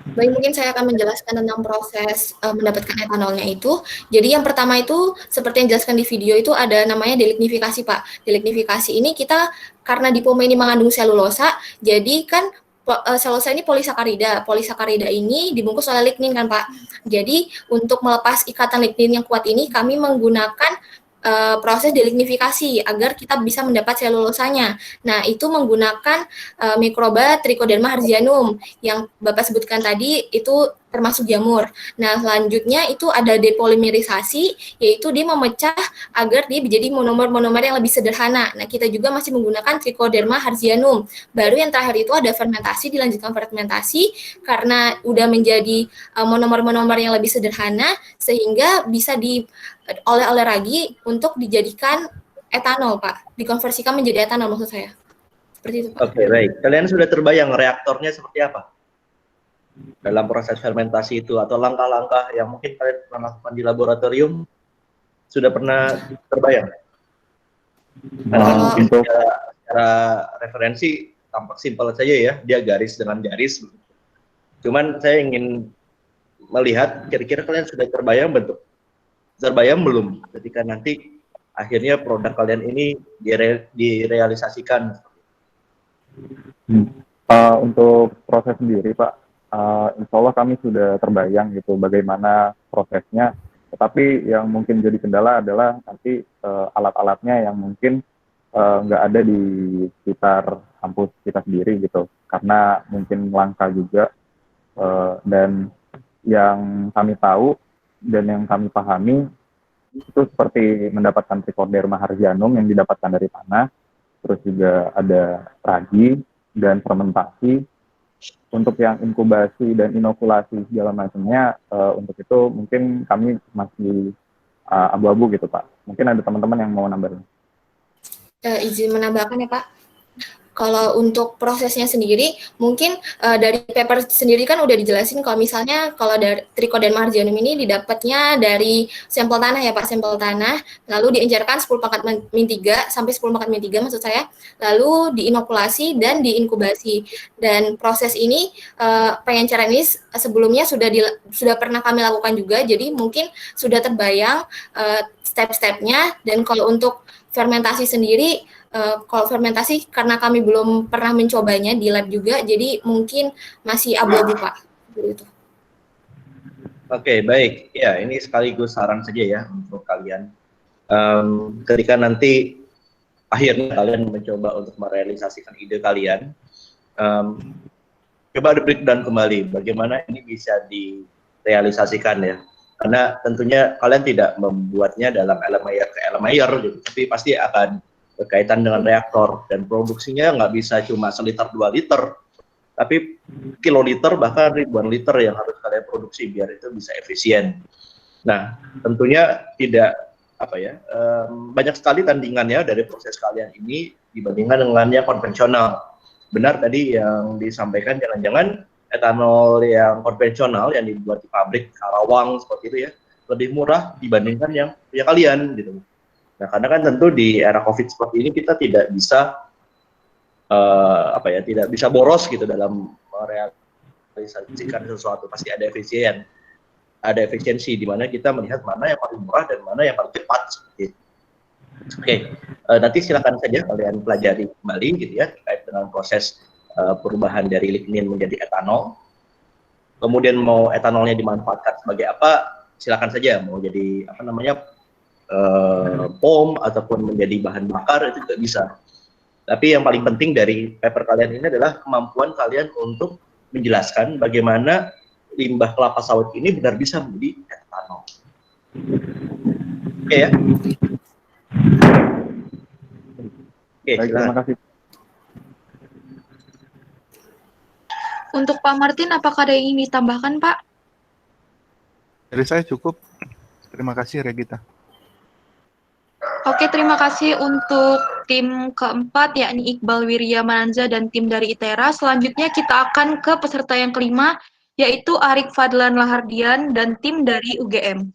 Baik, mungkin saya akan menjelaskan tentang proses mendapatkan etanolnya itu. Jadi yang pertama itu, seperti yang dijelaskan di video itu ada namanya delignifikasi Pak. Delignifikasi ini kita, karena di pome ini mengandung selulosa, jadi kan selulosa ini polisakarida. Polisakarida ini dibungkus oleh lignin kan Pak. Jadi untuk melepas ikatan lignin yang kuat ini, kami menggunakan proses delignifikasi agar kita bisa mendapat selulosanya. Nah, itu menggunakan mikroba Trichoderma harzianum yang Bapak sebutkan tadi, itu termasuk jamur. Nah, selanjutnya itu ada depolimerisasi, yaitu dia memecah agar dia menjadi monomer-monomer yang lebih sederhana. Nah, kita juga masih menggunakan Trichoderma harzianum. Baru yang terakhir itu ada fermentasi, dilanjutkan fermentasi, karena udah menjadi monomer-monomer yang lebih sederhana, sehingga bisa diolah lagi untuk dijadikan etanol, Pak. Dikonversikan menjadi etanol maksud saya. Seperti itu, Pak. Oke, baik. Kalian sudah terbayang reaktornya seperti apa dalam proses fermentasi itu, atau langkah-langkah yang mungkin kalian pernah lakukan di laboratorium sudah pernah terbayang? Karena Untuk secara referensi tampak simpel saja ya, dia garis dengan garis. Cuman saya ingin melihat kira-kira kalian sudah terbayang belum ketika nanti akhirnya produk kalian ini direalisasikan. Untuk proses sendiri, Pak, insya Allah kami sudah terbayang gitu bagaimana prosesnya. Tetapi yang mungkin jadi kendala adalah nanti alat-alatnya yang mungkin nggak ada di sekitar kampus kita sendiri gitu, karena mungkin langka juga. Dan yang kami tahu dan yang kami pahami itu seperti mendapatkan Trichoderma harzianum yang didapatkan dari tanah, terus juga ada ragi dan fermentasi. Untuk yang inkubasi dan inokulasi segala macamnya, untuk itu mungkin kami masih abu-abu gitu, Pak. Mungkin ada teman-teman yang mau nambahin. Izin menambahkan ya, Pak. Kalau untuk prosesnya sendiri, mungkin dari paper sendiri kan udah dijelasin kalau misalnya kalau dari Trichoderma harzianum ini didapatnya dari sampel tanah ya Pak, sampel tanah, lalu diencerkan 10⁻³ sampai 10⁻³ maksud saya, lalu diinokulasi dan diinkubasi. Dan proses ini, pengenceran ini sebelumnya sudah pernah kami lakukan juga, jadi mungkin sudah terbayang step-stepnya. Dan kalau untuk fermentasi sendiri, kalau fermentasi karena kami belum pernah mencobanya di lab juga, jadi mungkin masih abu-abu Pak. Begitu. Oke, baik. Ya, ini sekaligus saran saja ya untuk kalian. Ketika nanti akhirnya kalian mencoba untuk merealisasikan ide kalian, coba ada breakdown kembali bagaimana ini bisa direalisasikan ya. Karena tentunya kalian tidak membuatnya dalam LMIR ke LMIR gitu, tapi pasti akan berkaitan dengan reaktor, dan produksinya nggak bisa cuma 1 liter 2 liter, tapi kiloliter bahkan ribuan liter yang harus kalian produksi biar itu bisa efisien. Nah, tentunya tidak banyak sekali tandingannya dari proses kalian ini dibandingkan dengan yang konvensional. Benar tadi yang disampaikan, jangan-jangan etanol yang konvensional yang dibuat di pabrik Karawang seperti itu ya lebih murah dibandingkan yang punya kalian gitu. Nah, karena kan tentu di era COVID seperti ini kita tidak bisa tidak bisa boros gitu dalam merealisasikan sesuatu. Pasti ada efisiensi di mana kita melihat mana yang paling murah dan mana yang paling cepat seperti itu. Oke, nanti silakan saja kalian pelajari kembali gitu ya terkait dengan proses perubahan dari lignin menjadi etanol. Kemudian mau etanolnya dimanfaatkan sebagai apa? Silakan saja, mau jadi POM ataupun menjadi bahan bakar itu juga bisa. Tapi yang paling penting dari paper kalian ini adalah kemampuan kalian untuk menjelaskan bagaimana limbah kelapa sawit ini benar bisa menjadi etanol. Oke ya. Oke, baik, terima kasih. Untuk Pak Martin, apakah ada yang ingin ditambahkan, Pak? Dari saya cukup. Terima kasih, Regita. Oke, terima kasih untuk tim keempat, yakni Iqbal Wirya Mananza dan tim dari ITERA. Selanjutnya kita akan ke peserta yang kelima, yaitu Arik Fadlan Lahardian dan tim dari UGM.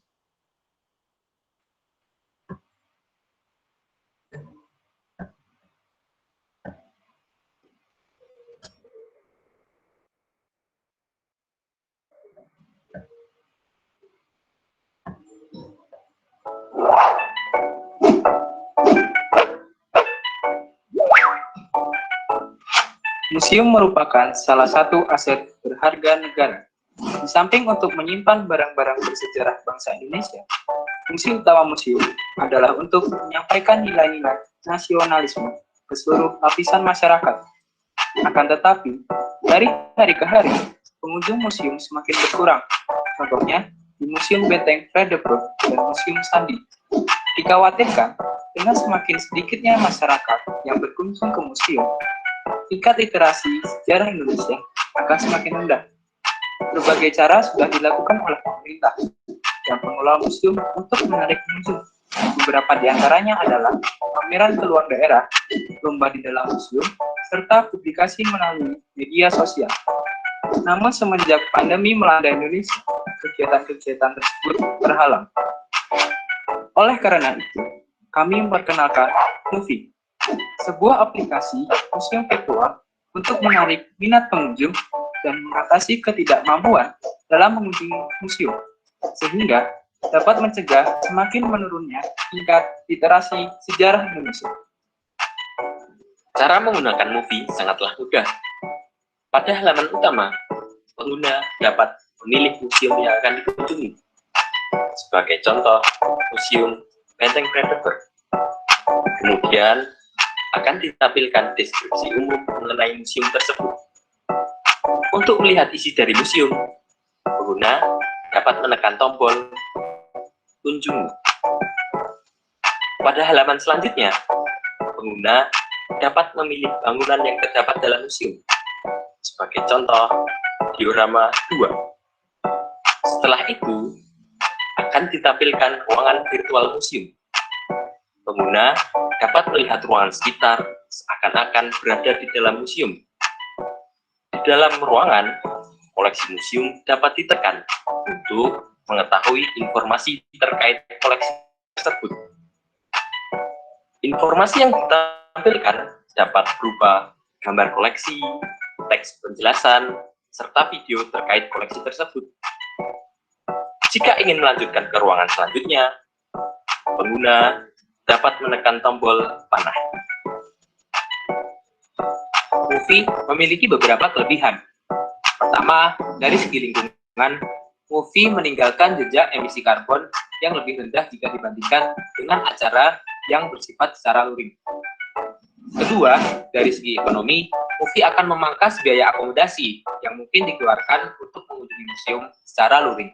Museum merupakan salah satu aset berharga negara. Di samping untuk menyimpan barang-barang bersejarah bangsa Indonesia, fungsi utama museum adalah untuk menyampaikan nilai-nilai nasionalisme ke seluruh lapisan masyarakat. Akan tetapi, dari hari ke hari, pengunjung museum semakin berkurang. Contohnya, di Museum Benteng Fredebroek dan Museum Sandi. Dikhawatirkan, dengan semakin sedikitnya masyarakat yang berkunjung ke museum, tingkat literasi sejarah Indonesia akan semakin rendah. Berbagai cara sudah dilakukan oleh pemerintah dan pengelola museum untuk menarik pengunjung. Beberapa di antaranya adalah pameran ke luar daerah, lomba di dalam museum, serta publikasi melalui media sosial. Namun semenjak pandemi melanda Indonesia, kegiatan-kegiatan tersebut terhalang. Oleh karena itu, kami memperkenalkan Movie, sebuah aplikasi museum virtual untuk menarik minat pengunjung dan mengatasi ketidakmampuan dalam mengunjungi museum, sehingga dapat mencegah semakin menurunnya tingkat literasi sejarah Indonesia. Cara menggunakan Movie sangatlah mudah. Pada halaman utama, pengguna dapat memilih museum yang akan dikunjungi. Sebagai contoh, Museum Benteng Fredebroek. Kemudian akan ditampilkan deskripsi umum mengenai museum tersebut. Untuk melihat isi dari museum, pengguna dapat menekan tombol kunjungi. Pada halaman selanjutnya, pengguna dapat memilih bangunan yang terdapat dalam museum. Sebagai contoh, diorama 2. Setelah itu, akan ditampilkan ruangan virtual museum. Pengguna dapat melihat ruangan sekitar seakan-akan berada di dalam museum. Di dalam ruangan, koleksi museum dapat ditekan untuk mengetahui informasi terkait koleksi tersebut. Informasi yang ditampilkan dapat berupa gambar koleksi, teks penjelasan, serta video terkait koleksi tersebut. Jika ingin melanjutkan ke ruangan selanjutnya, pengguna dapat menekan tombol panah. Movie memiliki beberapa kelebihan. Pertama, dari segi lingkungan, Movie meninggalkan jejak emisi karbon yang lebih rendah jika dibandingkan dengan acara yang bersifat secara luring. Kedua, dari segi ekonomi, Movie akan memangkas biaya akomodasi yang mungkin dikeluarkan untuk mengunjungi museum secara luring.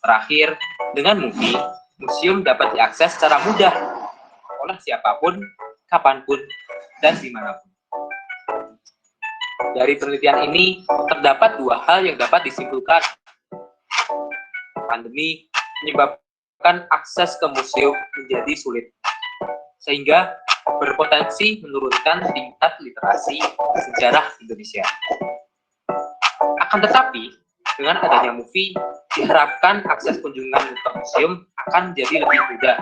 Terakhir, dengan Movie, museum dapat diakses secara mudah oleh siapapun, kapanpun, dan dimanapun. Dari penelitian ini, terdapat dua hal yang dapat disimpulkan. Pandemi menyebabkan akses ke museum menjadi sulit, sehingga berpotensi menurunkan tingkat literasi sejarah Indonesia. Akan tetapi, dengan adanya Movie, diharapkan akses kunjungan ke museum akan menjadi lebih mudah,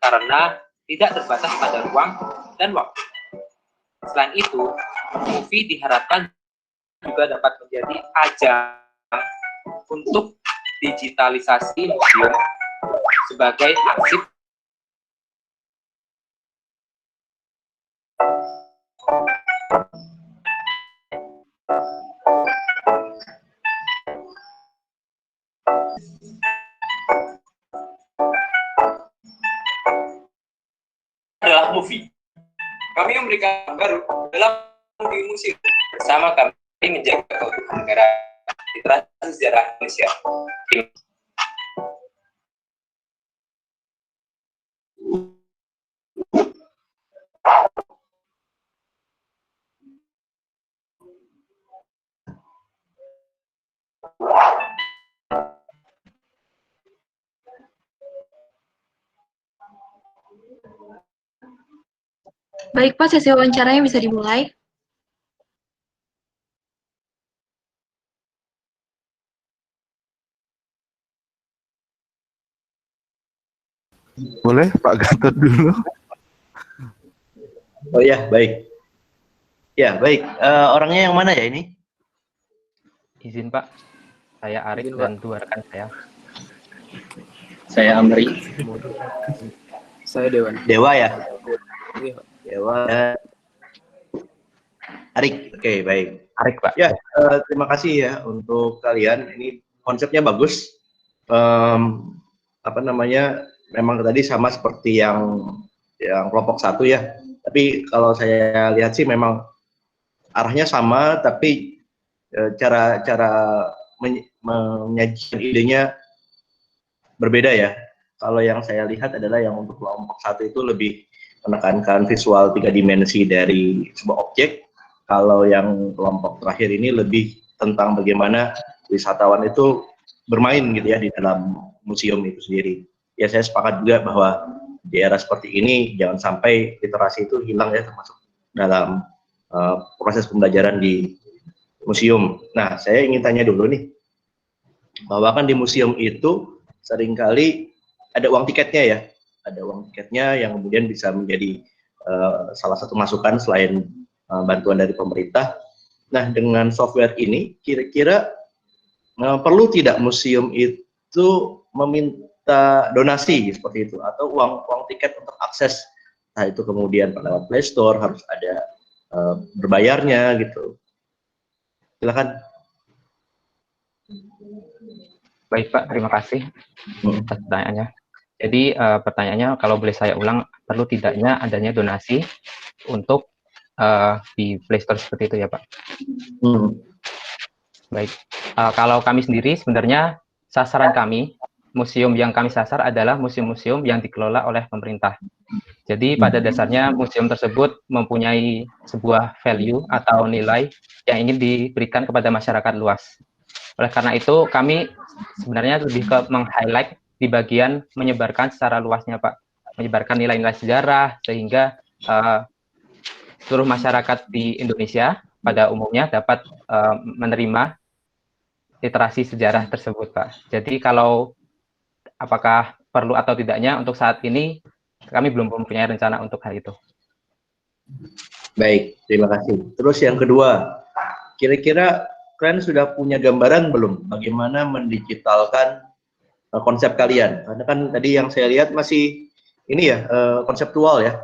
karena tidak terbatas pada ruang dan waktu. Selain itu, Movie diharapkan juga dapat menjadi ajang untuk digitalisasi museum sebagai arsip adalah Movie. Kami memberikan baru dalam movie museum bersama kami menjaga keutuhan negara literasi sejarah Indonesia. Baik Pak, sesi wawancaranya bisa dimulai. Boleh Pak Gatot dulu? Oh ya, baik. Ya, baik. Orangnya yang mana ya ini? Izin Pak, saya Arif dan dua rekan saya. Saya Amri. Saya Dewan. Dewa ya? Iya, Pak. Dewa. Arik, oke, baik. Arik Pak. Ya, terima kasih ya untuk kalian. Ini konsepnya bagus. Apa namanya? Memang tadi sama seperti yang kelompok 1 ya. Tapi kalau saya lihat sih memang arahnya sama, tapi cara menyajikan idenya berbeda ya. Kalau yang saya lihat adalah yang untuk kelompok 1 itu lebih menekankan visual 3 dimensi dari sebuah objek. Kalau yang kelompok terakhir ini lebih tentang bagaimana wisatawan itu bermain gitu ya di dalam museum itu sendiri. Ya saya sepakat juga bahwa di era seperti ini jangan sampai literasi itu hilang ya, termasuk dalam proses pembelajaran di museum. Nah, saya ingin tanya dulu nih, bahwa kan di museum itu seringkali ada uang tiketnya ya, ada uang tiketnya yang kemudian bisa menjadi salah satu masukan selain bantuan dari pemerintah. Nah, dengan software ini kira-kira perlu tidak museum itu meminta donasi seperti itu, atau uang tiket untuk akses, nah itu kemudian lewat Play Store harus ada berbayarnya gitu. Silakan. Baik Pak, terima kasih atas pertanyaannya. Jadi pertanyaannya kalau boleh saya ulang, perlu tidaknya adanya donasi untuk di Play Store seperti itu ya Pak? Baik, kalau kami sendiri sebenarnya sasaran kami, museum yang kami sasar adalah museum-museum yang dikelola oleh pemerintah. Jadi pada dasarnya museum tersebut mempunyai sebuah value atau nilai yang ingin diberikan kepada masyarakat luas. Oleh karena itu kami sebenarnya lebih ke meng-highlight di bagian menyebarkan secara luasnya Pak. Menyebarkan nilai-nilai sejarah sehingga seluruh masyarakat di Indonesia pada umumnya dapat menerima literasi sejarah tersebut Pak. Jadi kalau apakah perlu atau tidaknya untuk saat ini kami belum mempunyai rencana untuk hal itu. Baik, terima kasih. Terus yang kedua, kira-kira kalian sudah punya gambaran belum bagaimana mendigitalkan konsep kalian? Karena kan tadi yang saya lihat masih ini ya, konseptual ya.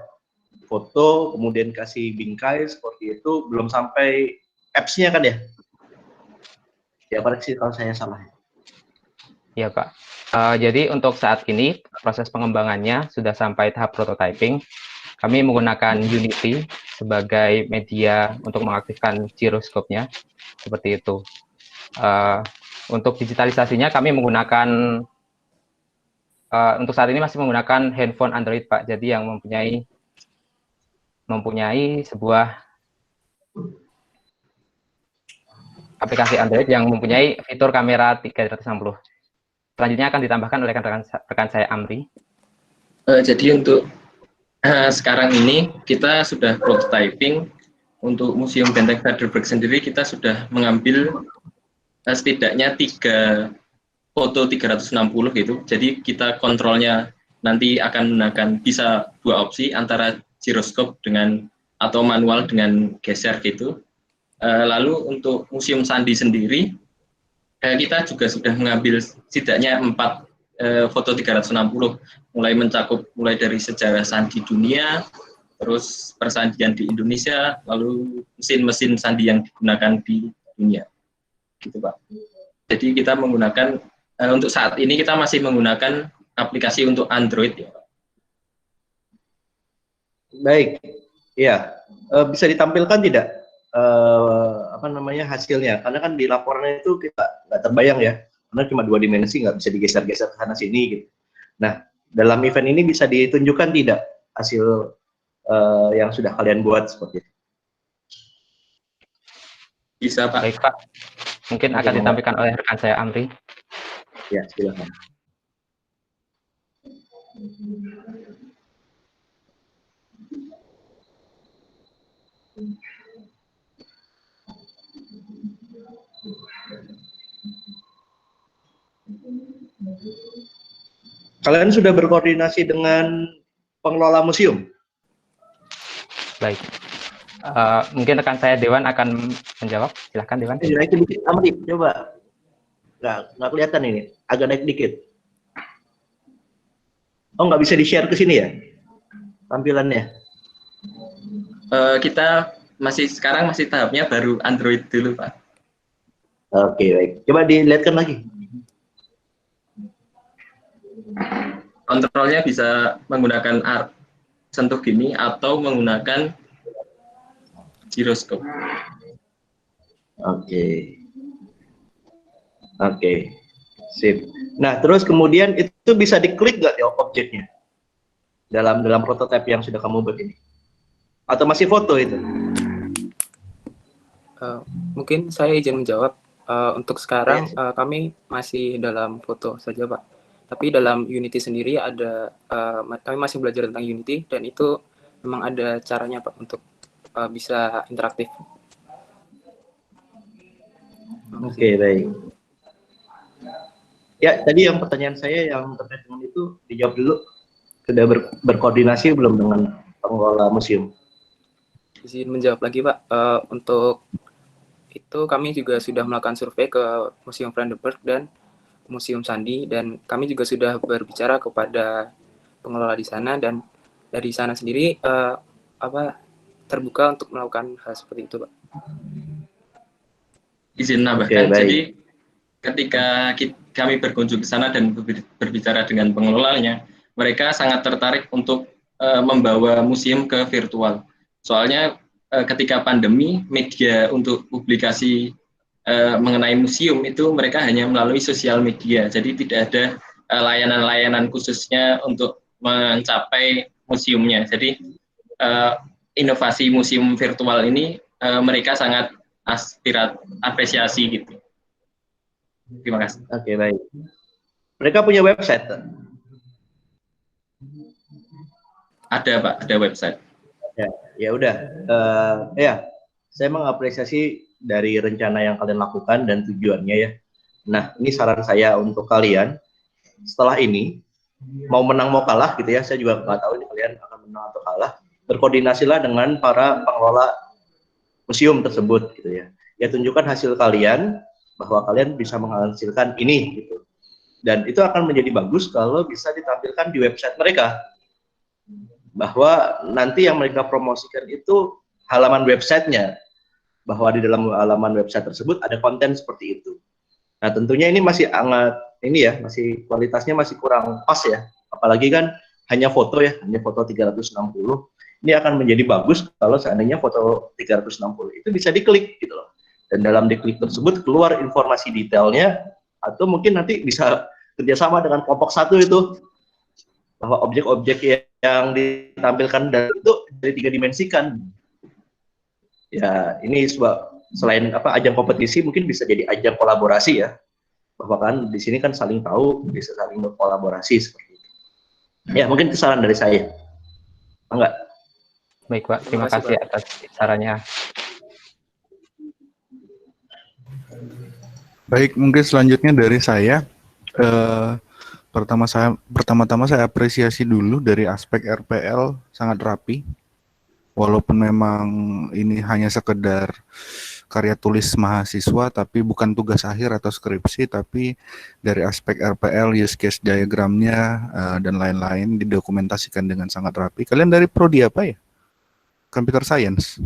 Foto, kemudian kasih bingkai seperti itu, belum sampai apps-nya kan ya? Ya, koreksi kalau saya salah. Iya Pak. Jadi untuk saat ini proses pengembangannya sudah sampai tahap prototyping. Kami menggunakan Unity sebagai media untuk mengaktifkan giroskopnya, seperti itu. Untuk digitalisasinya kami menggunakan, untuk saat ini masih menggunakan handphone Android Pak. Jadi yang mempunyai sebuah aplikasi Android yang mempunyai fitur kamera 360. Selanjutnya akan ditambahkan oleh rekan saya Amri. Jadi untuk sekarang ini kita sudah prototyping untuk Museum Benteng Vaderburg sendiri. Kita sudah mengambil setidaknya 3 foto 360 gitu. Jadi kita kontrolnya nanti akan menggunakan bisa 2 opsi antara giroskop dengan atau manual dengan geser gitu. Lalu untuk Museum Sandi sendiri kita juga sudah mengambil setidaknya 4 foto 360, mulai dari sejarah sandi dunia, terus persandian di Indonesia, lalu mesin-mesin sandi yang digunakan di dunia, gitu Pak. Jadi kita menggunakan untuk saat ini kita masih menggunakan aplikasi untuk Android ya Pak. Baik, ya bisa ditampilkan tidak hasilnya? Karena kan di laporannya itu kita nggak terbayang ya, karena cuma 2 dimensi, nggak bisa digeser-geser ke sana sini gitu. Nah, dalam event ini bisa ditunjukkan tidak hasil yang sudah kalian buat seperti itu? Bisa Pak. Baik Pak, mungkin akan ditampilkan oleh rekan saya Amri. Ya, silakan. Kalian sudah berkoordinasi dengan pengelola museum? Baik. Mungkin rekan saya Dewan akan menjawab. Silahkan Dewan. Naikin dikit, Amri, coba. Nggak kelihatan ini, agak naik dikit. Oh, nggak bisa di-share ke sini ya tampilannya? Kita sekarang masih tahapnya baru Android dulu Pak. Oke, baik. Coba dilihatkan lagi. Kontrolnya bisa menggunakan sentuh gini atau menggunakan giroskop. Oke. Oke, sip. Nah, terus kemudian itu bisa diklik nggak ya objeknya dalam prototipe yang sudah kamu buat ini? Atau masih foto itu? Mungkin saya izin menjawab. Untuk sekarang kami masih dalam foto saja, Pak. Tapi dalam Unity sendiri ada, kami masih belajar tentang Unity dan itu memang ada caranya, Pak, untuk bisa interaktif. Oke, baik. Ya, tadi yang pertanyaan saya yang terkait dengan itu dijawab dulu. Sudah berkoordinasi belum dengan pengelola museum? Izin menjawab lagi, Pak. Untuk itu kami juga sudah melakukan survei ke Museum Brandenburg dan Museum Sandi, dan kami juga sudah berbicara kepada pengelola di sana, dan dari sana sendiri terbuka untuk melakukan hal seperti itu, Pak. Izin nambahkan, jadi ketika kami berkunjung ke sana dan berbicara dengan pengelolanya, mereka sangat tertarik untuk membawa museum ke virtual. Soalnya ketika pandemi, media untuk publikasi mengenai museum itu mereka hanya melalui sosial media, jadi tidak ada layanan-layanan khususnya untuk mencapai museumnya. Jadi inovasi museum virtual ini mereka sangat apresiasi gitu. Terima kasih. Oke, baik. Mereka punya website? Ada, Pak, ada website. Ya udah. Ya, saya mengapresiasi dari rencana yang kalian lakukan dan tujuannya ya. Nah, ini saran saya untuk kalian. Setelah ini, mau menang mau kalah gitu ya, saya juga nggak tahu ini kalian akan menang atau kalah. Berkoordinasilah dengan para pengelola museum tersebut gitu ya. Ya, tunjukkan hasil kalian bahwa kalian bisa menghasilkan ini gitu. Dan itu akan menjadi bagus kalau bisa ditampilkan di website mereka. Bahwa nanti yang mereka promosikan itu halaman websitenya. Bahwa di dalam halaman website tersebut ada konten seperti itu. Nah, tentunya ini masih masih kualitasnya masih kurang pas ya. Apalagi kan hanya foto ya, hanya foto 360. Ini akan menjadi bagus kalau seandainya foto 360 itu bisa diklik gitu loh. Dan dalam diklik tersebut keluar informasi detailnya, atau mungkin nanti bisa kerjasama dengan kelompok satu itu, bahwa objek-objek yang ditampilkan dan itu dari 3 dimensikan. Ya, ini selain ajang kompetisi, mungkin bisa jadi ajang kolaborasi ya, bahwa kan di sini kan saling tahu, bisa saling berkolaborasi seperti itu. Ya, mungkin itu saran dari saya. Enggak? Baik, Pak. Terima kasih atas sarannya. Baik, mungkin selanjutnya dari saya. Pertama-tama saya apresiasi dulu dari aspek RPL sangat rapi. Walaupun memang ini hanya sekedar karya tulis mahasiswa, tapi bukan tugas akhir atau skripsi, tapi dari aspek RPL, use case diagramnya, dan lain-lain didokumentasikan dengan sangat rapi. Kalian dari prodi apa ya? Computer Science?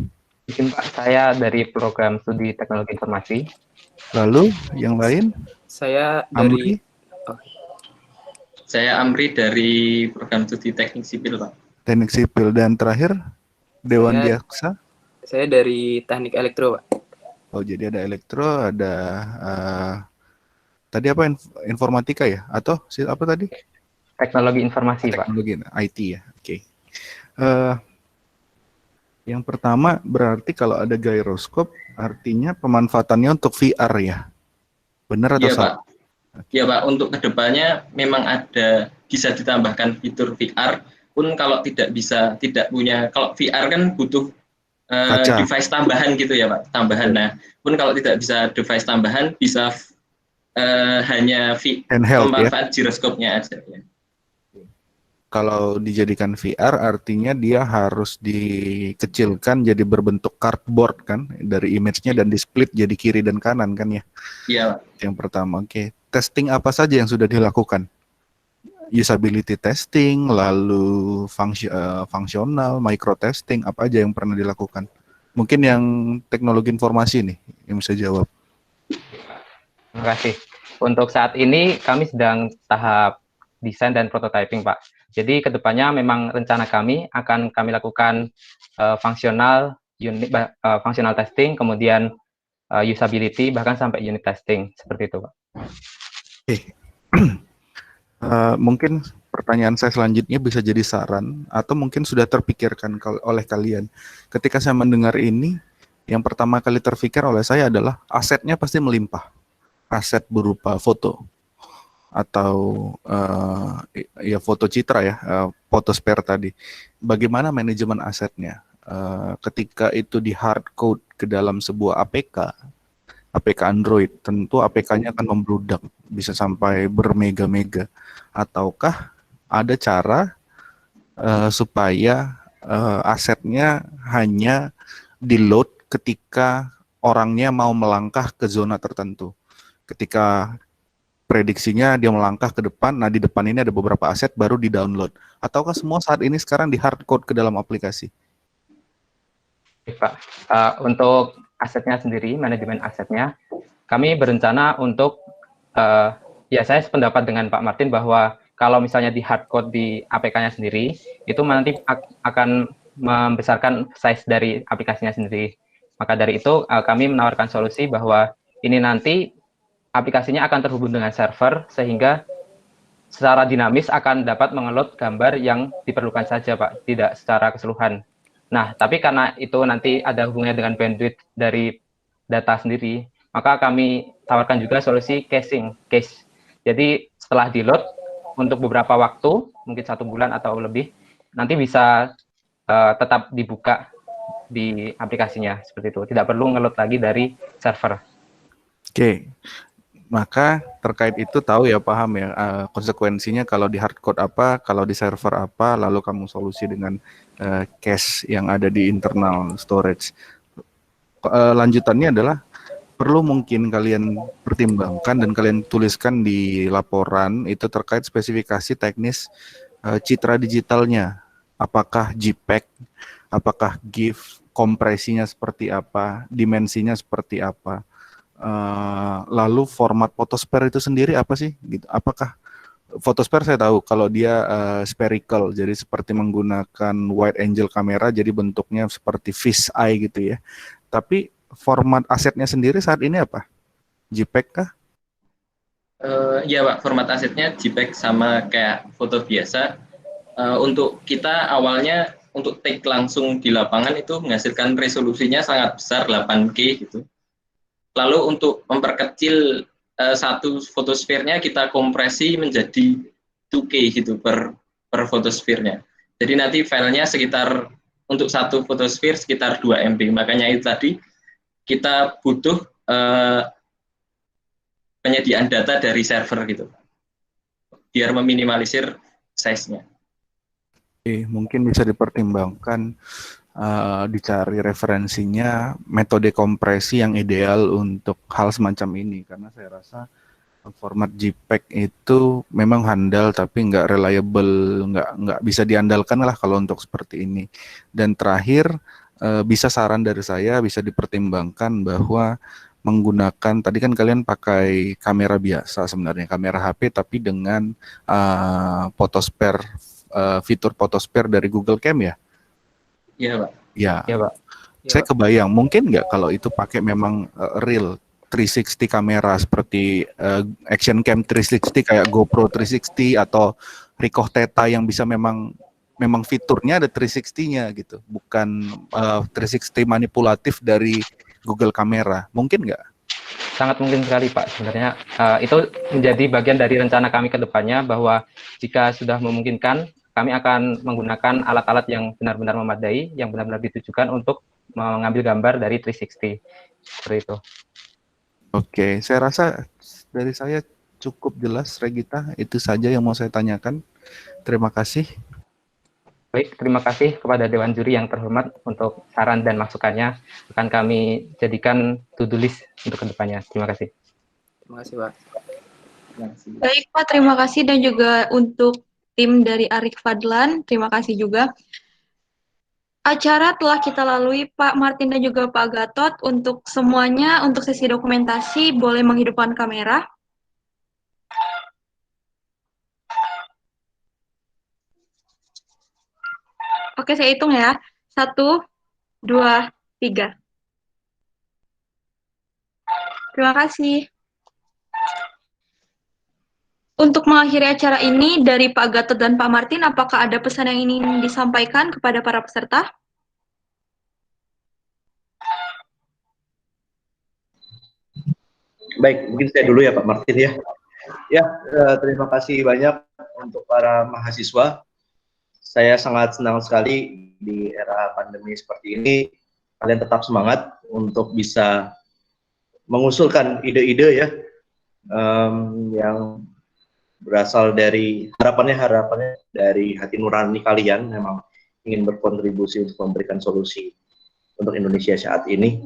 Mungkin Pak, saya dari program studi teknologi informasi. Lalu yang lain? Saya Amri? Saya Amri dari program studi teknik sipil, Pak. Teknik sipil. Dan terakhir, Dewan Diaksa? Saya dari teknik elektro, Pak. Oh, jadi ada elektro, ada tadi apa, informatika ya? Atau apa tadi? Teknologi informasi, Pak. Teknologi IT ya, oke. Yang pertama berarti kalau ada gyroscope artinya pemanfaatannya untuk VR ya? Benar atau salah? Pak. Ya Pak, untuk kedepannya memang bisa ditambahkan fitur VR pun kalau tidak punya, kalau VR kan butuh device tambahan gitu ya Pak, tambahan. Nah, pun kalau tidak bisa device tambahan, bisa hanya pemanfaat gyroscope-nya aja ya. Kalau dijadikan VR artinya dia harus dikecilkan jadi berbentuk cardboard kan, dari image-nya dan di-split jadi kiri dan kanan kan ya? Iya. Yang pertama, oke. Testing apa saja yang sudah dilakukan? Usability testing, lalu fungsional, micro testing, apa aja yang pernah dilakukan? Mungkin yang teknologi informasi nih yang bisa jawab. Terima kasih. Untuk saat ini kami sedang tahap desain dan prototyping, Pak. Jadi kedepannya memang rencana kami akan kami lakukan fungsional testing, kemudian usability, bahkan sampai unit testing, seperti itu, Pak. Oke. Mungkin pertanyaan saya selanjutnya bisa jadi saran atau mungkin sudah terpikirkan oleh kalian. Ketika saya mendengar ini, yang pertama kali terpikir oleh saya adalah asetnya pasti melimpah. Aset berupa foto atau ya foto citra ya, photosphère tadi. Bagaimana manajemen asetnya? Ketika itu di hard code ke dalam sebuah APK Android, tentu APK-nya akan membludak, bisa sampai bermega-mega. Ataukah ada cara supaya asetnya hanya di-load ketika orangnya mau melangkah ke zona tertentu. Ketika prediksinya dia melangkah ke depan, nah di depan ini ada beberapa aset baru di-download. Ataukah semua saat ini sekarang di hard code ke dalam aplikasi? Pak, untuk asetnya sendiri, manajemen asetnya, kami berencana untuk, ya saya sependapat dengan Pak Martin bahwa kalau misalnya di hard code di APK-nya sendiri, itu nanti akan membesarkan size dari aplikasinya sendiri. Maka dari itu, kami menawarkan solusi bahwa ini nanti aplikasinya akan terhubung dengan server, sehingga secara dinamis akan dapat mengeload gambar yang diperlukan saja, Pak, tidak secara keseluruhan. Nah, tapi karena itu nanti ada hubungannya dengan bandwidth dari data sendiri, maka kami tawarkan juga solusi cache. Jadi setelah di-load untuk beberapa waktu, mungkin 1 bulan atau lebih, nanti bisa tetap dibuka di aplikasinya seperti itu. Tidak perlu nge-load lagi dari server. Oke. Maka terkait itu tahu ya, paham ya konsekuensinya kalau di hardcode apa, kalau di server apa, lalu kamu solusi dengan cache yang ada di internal storage. Lanjutannya adalah perlu mungkin kalian pertimbangkan dan kalian tuliskan di laporan itu terkait spesifikasi teknis citra digitalnya. Apakah JPEG, apakah GIF, kompresinya seperti apa, dimensinya seperti apa. Lalu format photosphère itu sendiri apa sih? Gitu. Apakah photosphère saya tahu kalau dia spherical, jadi seperti menggunakan wide angle kamera, jadi bentuknya seperti fish eye gitu ya. Tapi format asetnya sendiri saat ini apa? JPEG kah? Ya Pak, format asetnya JPEG sama kayak foto biasa. Untuk kita awalnya untuk take langsung di lapangan itu menghasilkan resolusinya sangat besar 8K gitu. Lalu untuk memperkecil satu fotosfernya kita kompresi menjadi 2K gitu per fotosfernya. Jadi nanti filenya sekitar untuk satu fotosfer sekitar 2 MB. Makanya itu tadi kita butuh penyediaan data dari server gitu, biar meminimalisir size-nya. Mungkin bisa dipertimbangkan dicari referensinya metode kompresi yang ideal untuk hal semacam ini, karena saya rasa format JPEG itu memang handal tapi nggak reliable, nggak bisa diandalkan lah kalau untuk seperti ini. Dan terakhir bisa saran dari saya, bisa dipertimbangkan bahwa menggunakan, tadi kan kalian pakai kamera biasa sebenarnya, kamera HP tapi dengan photosphère, fitur photosphère dari Google Cam ya? Iya Pak. Ya, ya, Pak. Saya kebayang mungkin nggak kalau itu pakai memang real 360 kamera seperti Action Cam 360 kayak GoPro 360 atau Ricoh Theta yang bisa memang fiturnya ada 360-nya gitu, bukan 360 manipulatif dari Google Kamera. Mungkin nggak? Sangat mungkin sekali Pak. Sebenarnya itu menjadi bagian dari rencana kami ke depannya, bahwa jika sudah memungkinkan, kami akan menggunakan alat-alat yang benar-benar memadai, yang benar-benar ditujukan untuk mengambil gambar dari 360. Seperti itu. Oke, saya rasa dari saya cukup jelas, Regita. Itu saja yang mau saya tanyakan. Terima kasih. Baik, terima kasih kepada Dewan Juri yang terhormat untuk saran dan masukannya. Akan kami jadikan to-do list untuk kedepannya. Terima kasih. Terima kasih, Pak. Baik, Pak. Terima kasih, dan juga untuk tim dari Arik Fadlan, terima kasih juga. Acara telah kita lalui, Pak Martin dan juga Pak Gatot. Untuk semuanya, untuk sesi dokumentasi, boleh menghidupkan kamera. Oke, saya hitung ya. 1, 2, 3. Terima kasih. Untuk mengakhiri acara ini, dari Pak Gatot dan Pak Martin, apakah ada pesan yang ingin disampaikan kepada para peserta? Baik, mungkin saya dulu ya Pak Martin ya. Ya, terima kasih banyak untuk para mahasiswa. Saya sangat senang sekali di era pandemi seperti ini, kalian tetap semangat untuk bisa mengusulkan ide-ide ya, yang berasal dari harapannya dari hati nurani kalian, memang ingin berkontribusi untuk memberikan solusi untuk Indonesia saat ini.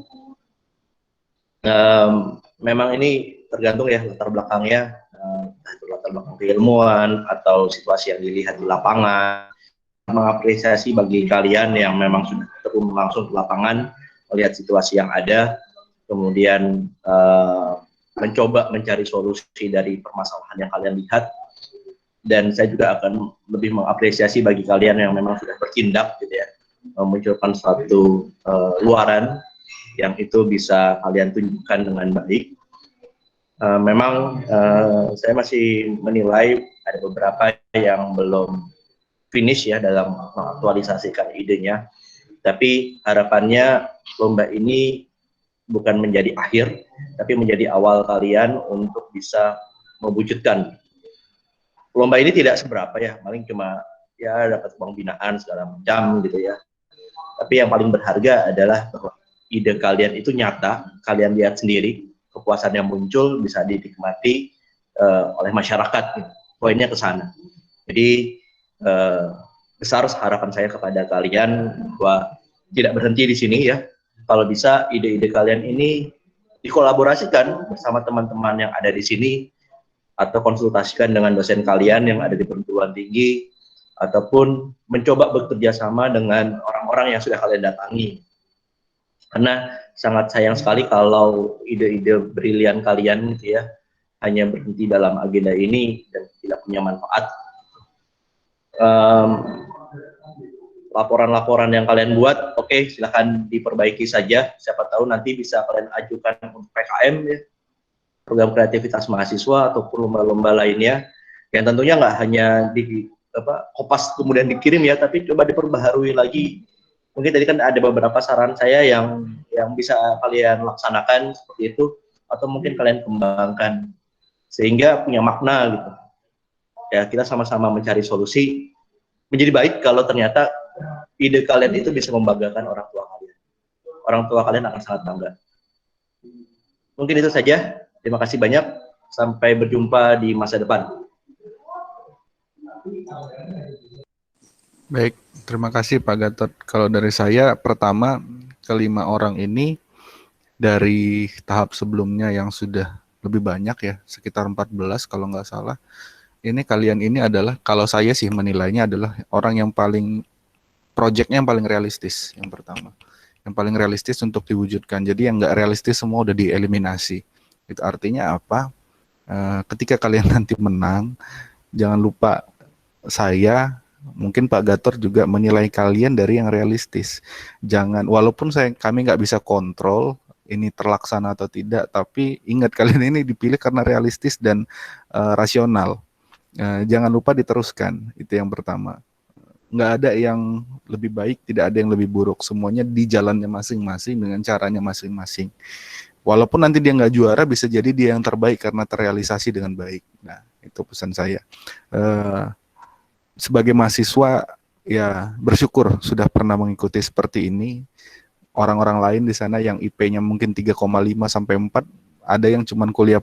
Memang ini tergantung ya latar belakangnya, itu latar belakang keilmuan atau situasi yang dilihat di lapangan. Mengapresiasi bagi kalian yang memang sudah turun langsung ke lapangan, melihat situasi yang ada, kemudian mencoba mencari solusi dari permasalahan yang kalian lihat. Dan saya juga akan lebih mengapresiasi bagi kalian yang memang sudah bertindak gitu ya, memunculkan suatu luaran yang itu bisa kalian tunjukkan dengan baik. Memang saya masih menilai ada beberapa yang belum finish ya dalam mengaktualisasikan idenya, tapi harapannya lomba ini bukan menjadi akhir, tapi menjadi awal kalian untuk bisa mewujudkan. Lomba ini tidak seberapa ya, paling cuma ya dapat uang binaan segala macam gitu ya. Tapi yang paling berharga adalah bahwa ide kalian itu nyata, kalian lihat sendiri, kepuasan yang muncul bisa dinikmati oleh masyarakat. Poinnya ke sana. Jadi besar harapan saya kepada kalian bahwa tidak berhenti di sini ya. Kalau bisa ide-ide kalian ini dikolaborasikan bersama teman-teman yang ada di sini, atau konsultasikan dengan dosen kalian yang ada di perguruan tinggi, ataupun mencoba bekerja sama dengan orang-orang yang sudah kalian datangi. Karena sangat sayang sekali kalau ide-ide brilian kalian gitu ya hanya berhenti dalam agenda ini dan tidak punya manfaat. Laporan-laporan yang kalian buat, oke, silahkan diperbaiki saja. Siapa tahu nanti bisa kalian ajukan untuk PKM ya, program kreativitas mahasiswa ataupun lomba-lomba lainnya, yang tentunya nggak hanya di kopas kemudian dikirim ya, tapi coba diperbaharui lagi. Mungkin tadi kan ada beberapa saran saya yang bisa kalian laksanakan seperti itu, atau mungkin kalian kembangkan sehingga punya makna gitu. Ya, kita sama-sama mencari solusi. Menjadi baik kalau ternyata ide kalian itu bisa membanggakan orang tua kalian. Orang tua kalian akan sangat bangga. Mungkin itu saja. Terima kasih banyak. Sampai berjumpa di masa depan. Baik, terima kasih Pak Gatot. Kalau dari saya, pertama, kelima orang ini dari tahap sebelumnya yang sudah lebih banyak ya, sekitar 14 kalau nggak salah. Ini kalian ini adalah, kalau saya sih menilainya adalah orang yang paling, proyeknya yang paling realistis, yang pertama. Yang paling realistis untuk diwujudkan. Jadi yang nggak realistis semua udah dieliminasi. Itu artinya apa? Ketika kalian nanti menang, jangan lupa saya, mungkin Pak Gatot juga menilai kalian dari yang realistis. Jangan, walaupun kami nggak bisa kontrol ini terlaksana atau tidak, tapi ingat kalian ini dipilih karena realistis dan rasional. Jangan lupa diteruskan, itu yang pertama. Nggak ada yang lebih baik, tidak ada yang lebih buruk. Semuanya di jalannya masing-masing dengan caranya masing-masing. Walaupun nanti dia nggak juara, bisa jadi dia yang terbaik karena terrealisasi dengan baik. Nah, itu pesan saya. Sebagai mahasiswa, ya bersyukur sudah pernah mengikuti seperti ini. Orang-orang lain di sana yang IP-nya mungkin 3,5 sampai 4, ada yang cuma kuliah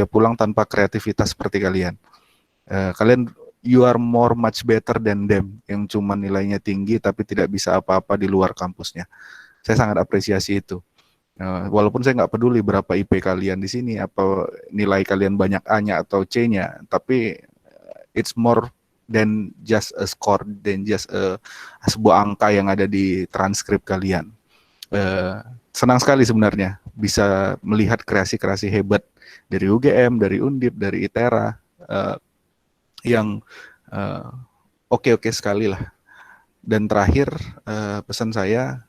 pulang tanpa kreativitas seperti kalian. Kalian, you are much better than them, yang cuma nilainya tinggi tapi tidak bisa apa-apa di luar kampusnya. Saya sangat apresiasi itu. Walaupun saya nggak peduli berapa IP kalian di sini, apa nilai kalian banyak A-nya atau C-nya, tapi it's more than just a score, than just sebuah angka yang ada di transkrip kalian. Senang sekali sebenarnya bisa melihat kreasi-kreasi hebat dari UGM, dari Undip, dari ITERA, yang oke-oke sekali lah. Dan terakhir, pesan saya,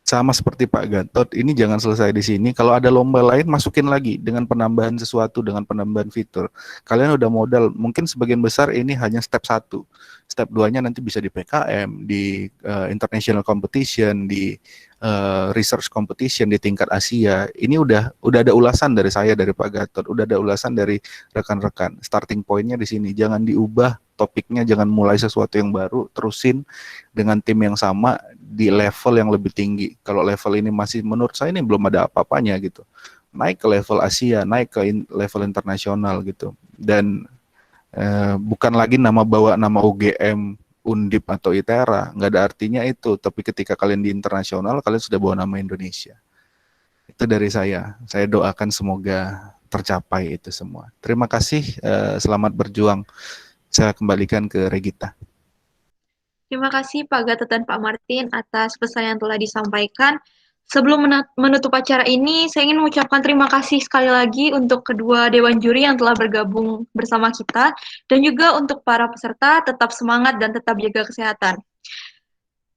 sama seperti Pak Gatot, ini jangan selesai di sini. Kalau ada lomba lain, masukin lagi dengan penambahan sesuatu, dengan penambahan fitur. Kalian udah modal, mungkin sebagian besar ini hanya step 1. Step 2-nya nanti bisa di PKM, di international competition, di research competition di tingkat Asia. Ini udah ada ulasan dari saya, dari Pak Gatot, udah ada ulasan dari rekan-rekan. Starting point-nya di sini, jangan diubah topiknya, jangan mulai sesuatu yang baru, terusin dengan tim yang sama di level yang lebih tinggi. Kalau level ini masih, menurut saya ini belum ada apa-apanya gitu. Naik ke level Asia, naik ke level internasional gitu. Dan bukan lagi bawa nama UGM, Undip atau ITERA, nggak ada artinya itu. Tapi ketika kalian di internasional, kalian sudah bawa nama Indonesia. Itu dari saya. Saya doakan semoga tercapai itu semua. Terima kasih, selamat berjuang. Saya kembalikan ke Regita. Terima kasih Pak Gatot dan Pak Martin atas pesan yang telah disampaikan. Sebelum menutup acara ini, saya ingin mengucapkan terima kasih sekali lagi untuk kedua dewan juri yang telah bergabung bersama kita, dan juga untuk para peserta, tetap semangat dan tetap jaga kesehatan.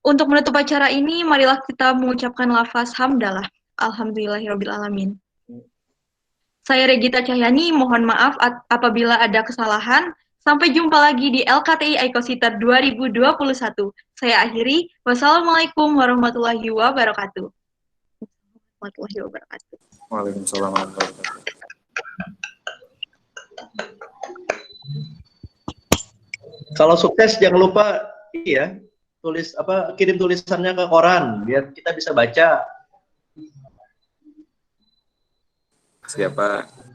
Untuk menutup acara ini, marilah kita mengucapkan lafaz hamdalah. Alhamdulillahirrabbilalamin. Saya Regita Cahyani, mohon maaf apabila ada kesalahan. Sampai jumpa lagi di LKTI Ecositar 2021. Saya akhiri. Wassalamualaikum warahmatullahi wabarakatuh. Waalaikumsalam warahmatullahi wabarakatuh. Kalau sukses jangan lupa kirim tulisannya ke koran biar kita bisa baca. Siapa?